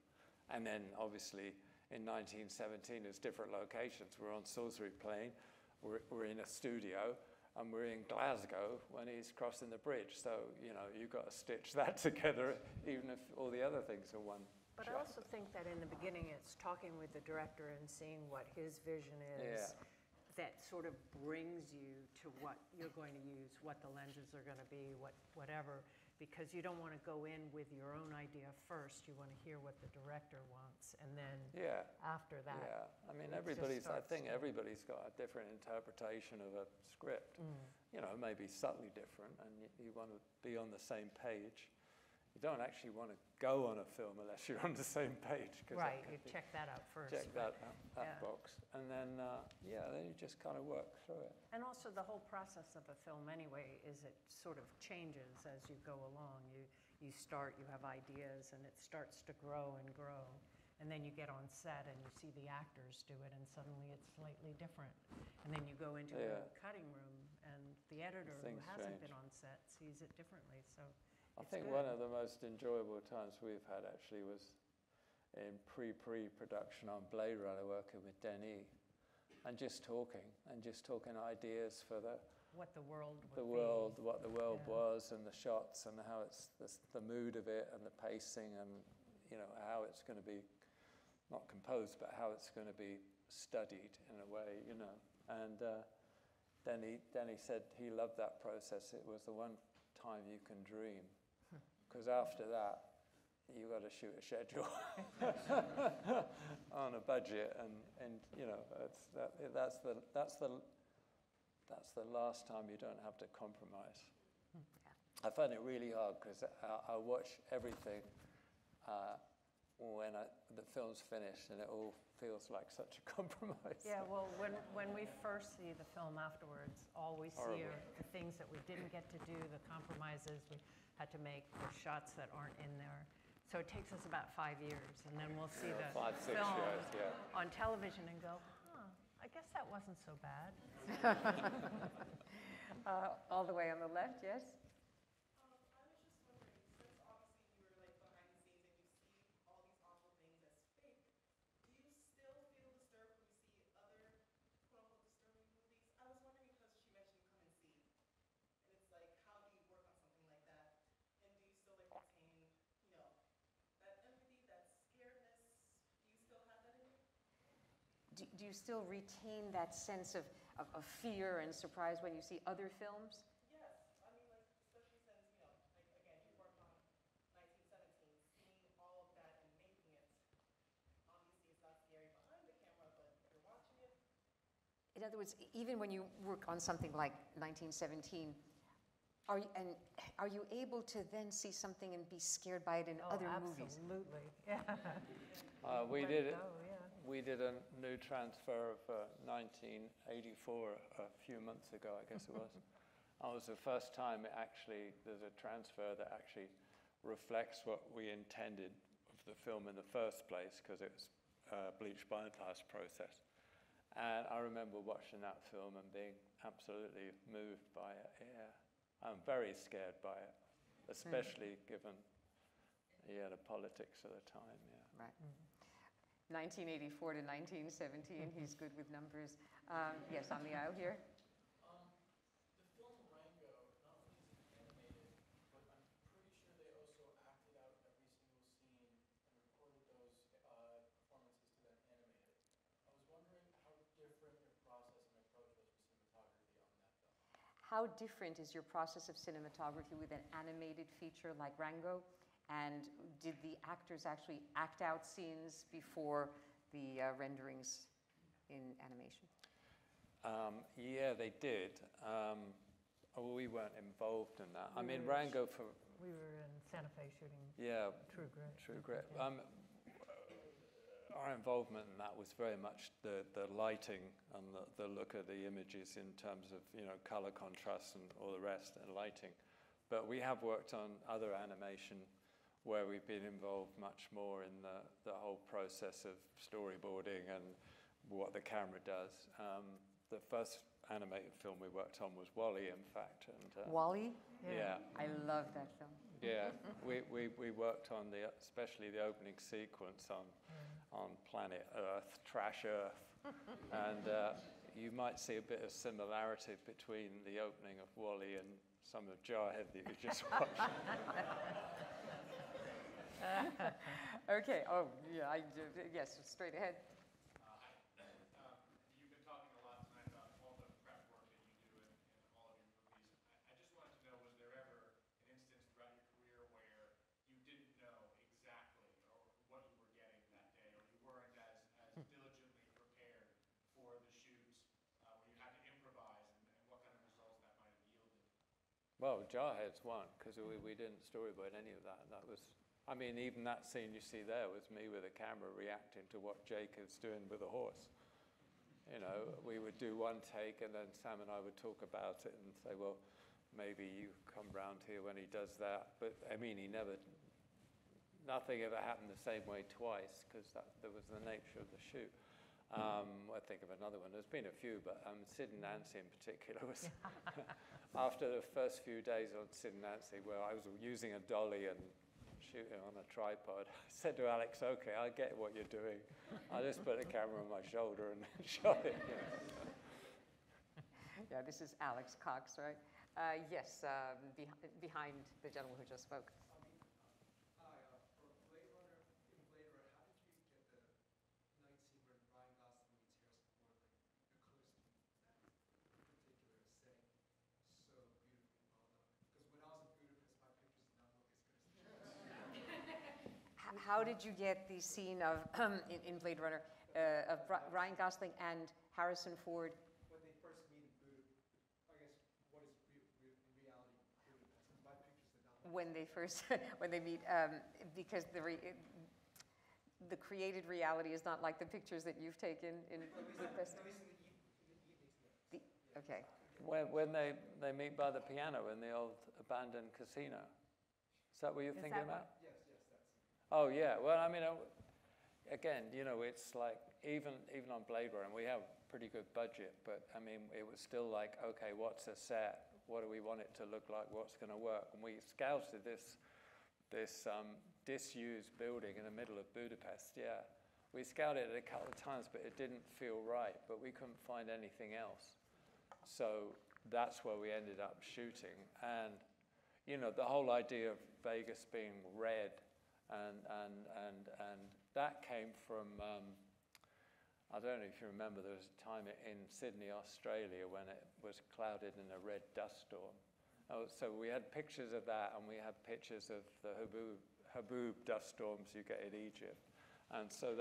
And then obviously in 1917, there's different locations. We're on Salisbury Plain, we're in a studio, and we're in Glasgow when he's crossing the bridge. So, you've got to stitch that together, even if all the other things are one But shot. I also think that in the beginning, it's talking with the director and seeing what his vision is. Yeah. That sort of brings you to what you're going to use, what the lenses are going to be, whatever, because you don't want to go in with your own idea first. You want to hear what the director wants, and then after that. Yeah, I mean, it just I starts think to- everybody's got a different interpretation of a script. Maybe subtly different, and you want to be on the same page. You don't actually want to go on a film unless you're on the same page. Right, you check that out first. Check but- that box, and then then you just kind of work through it. And also the whole process of a film anyway is it sort of changes as you go along. You start, you have ideas, and it starts to grow and grow. And then you get on set and you see the actors do it, and suddenly it's slightly different. And then you go into a cutting room, and the editor who hasn't been on set sees it differently. So I think one of the most enjoyable times we've had actually was in pre-production on Blade Runner, working with Denis, and just talking ideas for what the world what the world was, and the shots, and how it's the mood of it, and the pacing, and how it's going to be not composed, but how it's going to be studied in a way, And Denis said he loved that process. It was the one time you can dream, because after that you got to shoot a schedule on a budget, and that's the last time you don't have to compromise. I find it really hard because I watch everything when the film's finished, and it all feels like such a compromise. Yeah, well, when we first see the film afterwards, all we see are the things that we didn't get to do, the compromises we had to make, the shots that aren't in there. So it takes us about 5 years, and then we'll see the 5, 6 film years, on television and go, I guess that wasn't so bad. All the way on the left, yes? I was just wondering, since obviously you were behind the scenes and you see all these awful things as fake, do you still feel disturbed when you see other quote-unquote disturbing movies? I was wondering because she mentioned Come and See, and it's like, how do you work on something like that? And do you still retain, that empathy, that scaredness? Do you still have that in you? Do you still retain that sense of fear and surprise when you see other films? Yes. I mean, especially since, again, you worked on 1917, seeing all of that and making it. Obviously, it's not scary behind the camera, but you're watching it. In other words, even when you work on something like 1917, are you able to then see something and be scared by it in other movies? Absolutely, yeah. We did a new transfer of 1984 a few months ago, I guess it was. It was the first time there's a transfer that actually reflects what we intended of the film in the first place, because it was a bleach bind glass process. And I remember watching that film and being absolutely moved by it. Yeah, I'm very scared by it, especially given the politics of the time. Yeah. Right. 1984 to 1917. He's good with numbers. Yes, on the aisle here. The film Rango, not only is it animated, but I'm pretty sure they also acted out every single scene and recorded those performances to then animate it. I was wondering how different your process and approach was for cinematography on that film. How different is your process of cinematography with an animated feature like Rango? And did the actors actually act out scenes before the renderings in animation? Yeah, they did. We weren't involved in that. Rango for... We were in Santa Fe shooting True Grit. True Grit. Yeah. Our involvement in that was very much the lighting and the look of the images in terms of, color contrast and all the rest, and lighting. But we have worked on other animation where we've been involved much more in the whole process of storyboarding and what the camera does. The first animated film we worked on was WALL-E, in fact. And, WALL-E? Yeah. I love that film. Yeah, we worked on especially the opening sequence on planet Earth, Trash Earth. And you might see a bit of similarity between the opening of WALL-E and some of Jarhead that you just watched. Okay. Oh, yeah. Yes. Straight ahead. You've been talking a lot tonight about all the prep work that you do in all of your movies. I just wanted to know, was there ever an instance throughout your career where you didn't know exactly what you were getting that day, or you weren't as diligently prepared for the shoots, where you had to improvise, and what kind of results that might have yielded? Well, Jarhead's one, because we didn't storyboard any of that. That was... even that scene you see there was me with a camera reacting to what Jake is doing with a horse. We would do one take, and then Sam and I would talk about it and say, well, maybe you come round here when he does that. But, he never nothing ever happened the same way twice, because that was the nature of the shoot. I think of another one. There's been a few, but Sid and Nancy in particular was after the first few days on Sid and Nancy, where I was using a dolly and shooting on a tripod, I said to Alex, "Okay, I get what you're doing. I just put the camera on my shoulder and shot it." Yeah, this is Alex Cox, right? Yes, behind the gentleman who just spoke. Hi, for Blade Runner, in Blade Runner, how did you get the night scene when Ryan Gosling meets Harrison Ford, like the color scheme for that particular setting, so beautifully well done? Because when I was in Budapest, my pictures did not look as good as How did you get the scene of in Blade Runner of Ryan Gosling and Harrison Ford? when they first meet in Budapest. I guess what is in reality Budapest? Because my pictures did not look. When they first when they meet, because the created reality is not like the pictures that you've taken in Budapest. At least in the evenings there. Okay. When they meet by the piano in the old abandoned casino. Is that what you're thinking about? Yes, that's. Oh, yeah. Well, I mean, again, you know, it's like even on Blade Runner, we have a pretty good budget, but I mean, it was still like, okay, what's a set? What do we want it to look like? What's going to work? And we scouted this disused building in the middle of Budapest. Yeah, we scouted it a couple of times, but it didn't feel right. But we couldn't find anything else, so that's where we ended up shooting. And you know, the whole idea of Vegas being red, and that came from. I don't know if you remember, there was a time in Sydney, Australia, when it was clouded in a red dust storm. So we had pictures of that, and we had pictures of the Haboob dust storms you get in Egypt. And so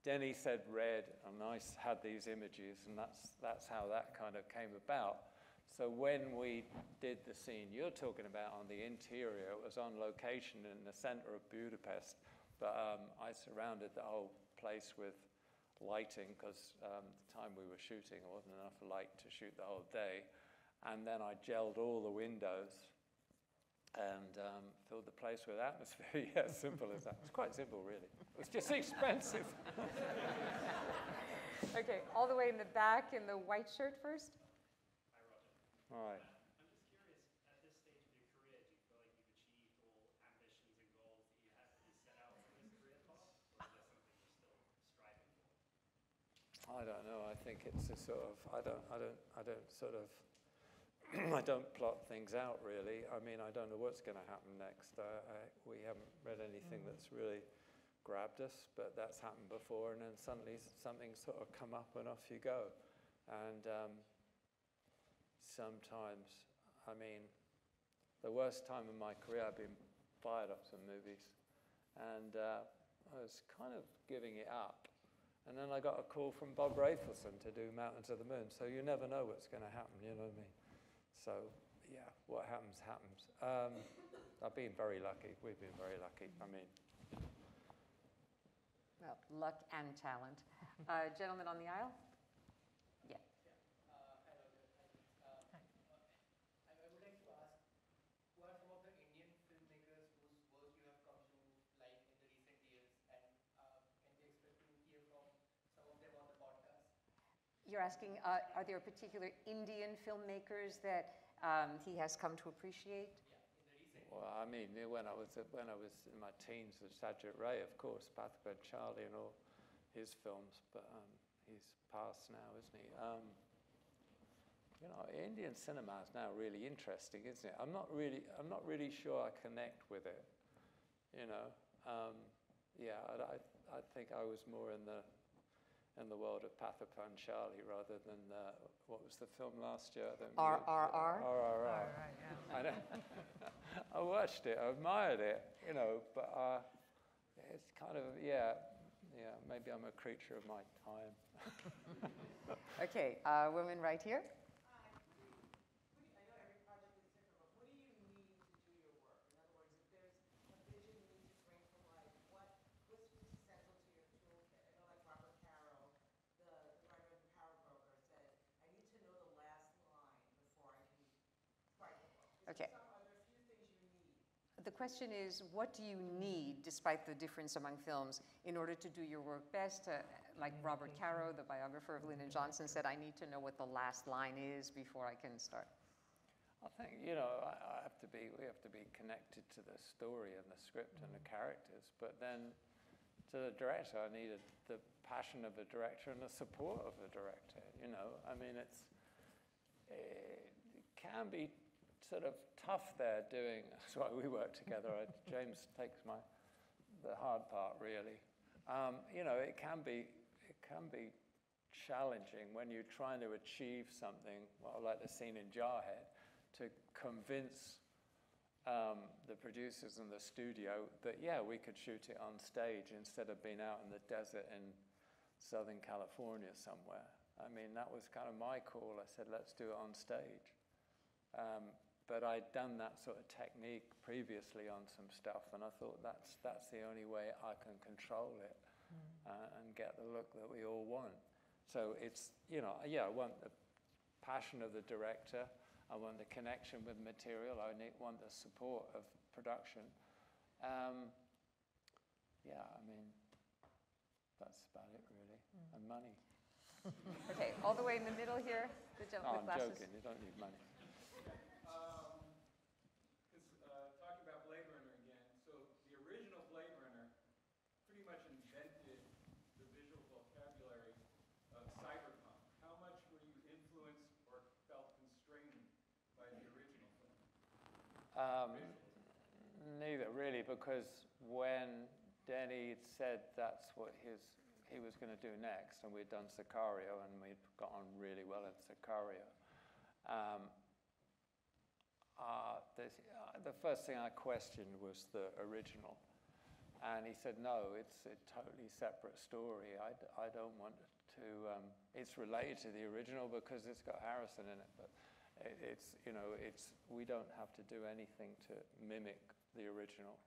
Denis said red, and I had these images, and that's how that kind of came about. So when we did the scene you're talking about on the interior, it was on location in the center of Budapest, but I surrounded the whole place with lighting, because the time we were shooting, there wasn't enough light to shoot the whole day. And then I gelled all the windows and filled the place with atmosphere. Yeah, simple as that. It's quite simple, really. It was just expensive. Okay, all the way in the back in the white shirt first. Hi, Roger. All right. I'm just curious, at this stage of your career, do you feel like you've achieved all ambitions and goals that you set out for this career path? Or is there something you're still striving for? I don't know. I think it's a sort of, I don't sort of, I don't plot things out, really. I mean, I don't know what's going to happen next. We haven't read anything that's really grabbed us, but that's happened before, and then suddenly something sort of come up and off you go. And sometimes, I mean, the worst time in my career, I've been fired up some movies, and I was kind of giving it up. And then I got a call from Bob Rafelson to do Mountains of the Moon, so you never know what's going to happen, you know what I mean? So, yeah, what happens, happens. I've been very lucky. We've been very lucky. I mean. Well, luck and talent. Gentleman on the aisle? Yeah. Hi, Roger. I would like to ask, who are some of the Indian filmmakers whose work you have come to like in the recent years, and can we expect to hear from some of them on the podcast? You're asking, are there particular Indian filmmakers that he has come to appreciate? Well, I mean, when I was in my teens with Sajid Ray, of course, Pathabad Charlie and all his films, but he's passed now, isn't he? You know, Indian cinema is now really interesting, isn't it? I'm not really sure I connect with it. You know, yeah, I think I was more in the world of Pathabad Charlie rather than what was the film last year? RRR. RRR. Right, yeah. I know. I watched it, I admired it, you know, but it's kind of, yeah, maybe I'm a creature of my time. Okay, woman right here. I know every project is different, but what do you need to do your work? In other words, if there's a vision you need to bring to life, what's essential to your toolkit? I know like Robert Caro, the writer of The Power Broker, said, I need to know the last line before I can write the book. Okay. Are there a few things you need? The question is, what do you need, despite the difference among films, in order to do your work best? Like Robert Caro, the biographer of Lyndon Johnson, said, I need to know what the last line is before I can start. I think, you know, we have to be connected to the story and the script and the characters. But then to the director, I needed the passion of the director and the support of the director, you know. I mean, it can be sort of tough there doing, that's why we work together. James takes the hard part, really. You know, it can be challenging when you're trying to achieve something, well, like the scene in Jarhead, to convince the producers and the studio that, yeah, we could shoot it on stage instead of being out in the desert in Southern California somewhere. I mean, that was kind of my call. I said, let's do it on stage. But I'd done that sort of technique previously on some stuff, and I thought that's the only way I can control it and get the look that we all want. So it's, you know, yeah, I want the passion of the director. I want the connection with material. I want the support of production. Yeah, I mean, that's about it, really. And money. Okay, all the way in the middle here, the gentleman with glasses. I'm joking, you don't need money. Talking about Blade Runner again, so the original Blade Runner pretty much invented the visual vocabulary of cyberpunk. How much were you influenced or felt constrained by the original film? Neither, really, because when Denis said that's what he was going to do next, and we'd done Sicario, and we'd got on really well in Sicario, the first thing I questioned was the original. And he said, no, it's a totally separate story. I don't want to, it's related to the original because it's got Harrison in it, but it's, you know, we don't have to do anything to mimic the original.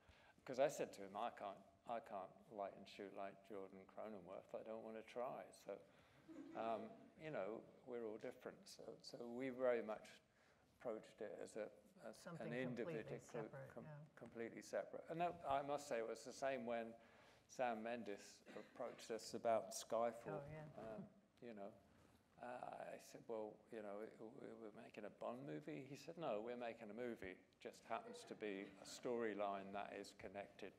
Because I said to him, I can't light and shoot like Jordan Cronenworth. I don't want to try. So, you know, we're all different. So we very much approached it as an individual, completely separate. And I must say, it was the same when Sam Mendes approached us about Skyfall. Oh, yeah. You know, I said, well, you know, we're making a Bond movie. He said, no, we're making a movie. Just happens to be a storyline that is connected,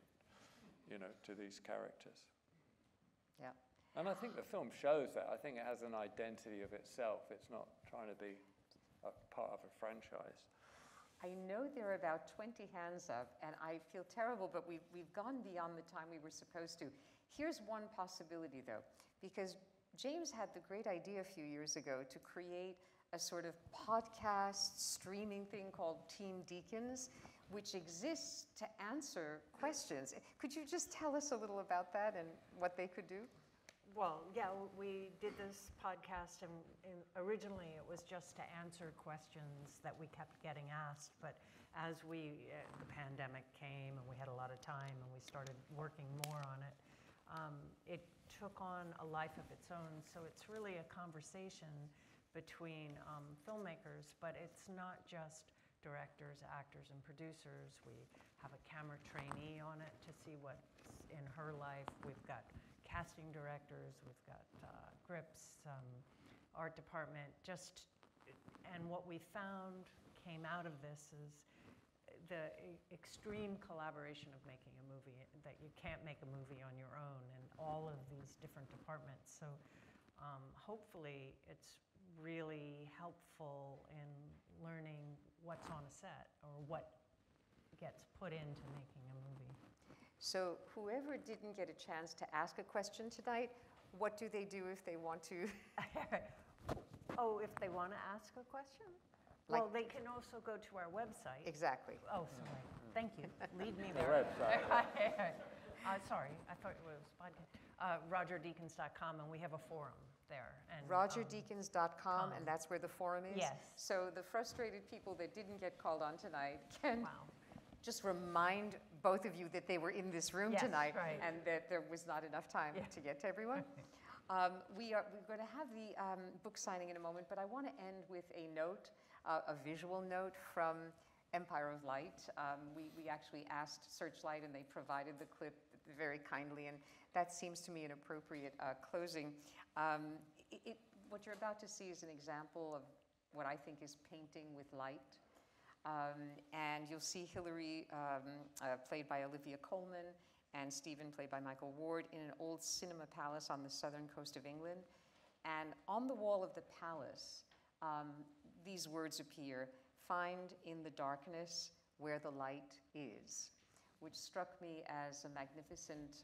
you know, to these characters. Yeah. And I think the film shows that. I think it has an identity of itself. It's not trying to be a part of a franchise. I know there are about 20 hands up, and I feel terrible, but we've gone beyond the time we were supposed to. Here's one possibility, though, because James had the great idea a few years ago to create a sort of podcast streaming thing called Team Deakins, which exists to answer questions. Could you just tell us a little about that and what they could do? Well, yeah, we did this podcast, and originally it was just to answer questions that we kept getting asked. But as the pandemic came and we had a lot of time and we started working more on it, it took on a life of its own. So it's really a conversation between filmmakers, but it's not just directors, actors, and producers. We have a camera trainee on it to see what's in her life. We've got casting directors, we've got grips, art department, and what we found came out of this is the extreme collaboration of making a movie, that you can't make a movie on your own, and all of these different departments. So hopefully it's really helpful in learning what's on a set or what gets put into making a movie. So whoever didn't get a chance to ask a question tonight, what do they do if they want to? Oh, if they want to ask a question? Well, they can also go to our website. Exactly. Oh, sorry. Thank you. Lead me The there. website. Sorry, I thought it was podcast. RogerDeakins.com, and we have a forum there. And, RogerDeakins.com, and that's where the forum is? Yes. So the frustrated people that didn't get called on tonight can just remind both of you that they were in this room tonight, right. and that there was not enough time to get to everyone. We're going to have the book signing in a moment, but I want to end with a note, a visual note from Empire of Light. We actually asked Searchlight, and they provided the clip very kindly, and that seems to me an appropriate closing. What you're about to see is an example of what I think is painting with light. And you'll see Hilary, played by Olivia Colman, and Stephen, played by Michael Ward, in an old cinema palace on the southern coast of England. And on the wall of the palace, these words appear: "Find in the darkness where the light is," which struck me as a magnificent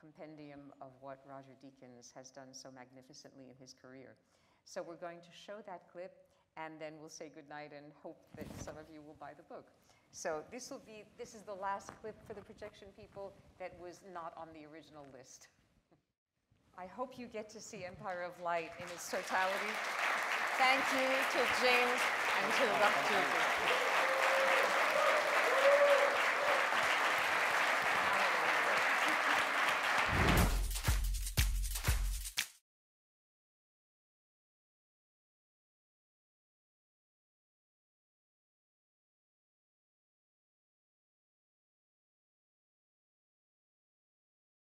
compendium of what Roger Deakins has done so magnificently in his career. So we're going to show that clip, and then we'll say goodnight and hope that some of you will buy the book. So this is the last clip for the projection people that was not on the original list. I hope you get to see Empire of Light in its totality. Thank you to James and to Roger.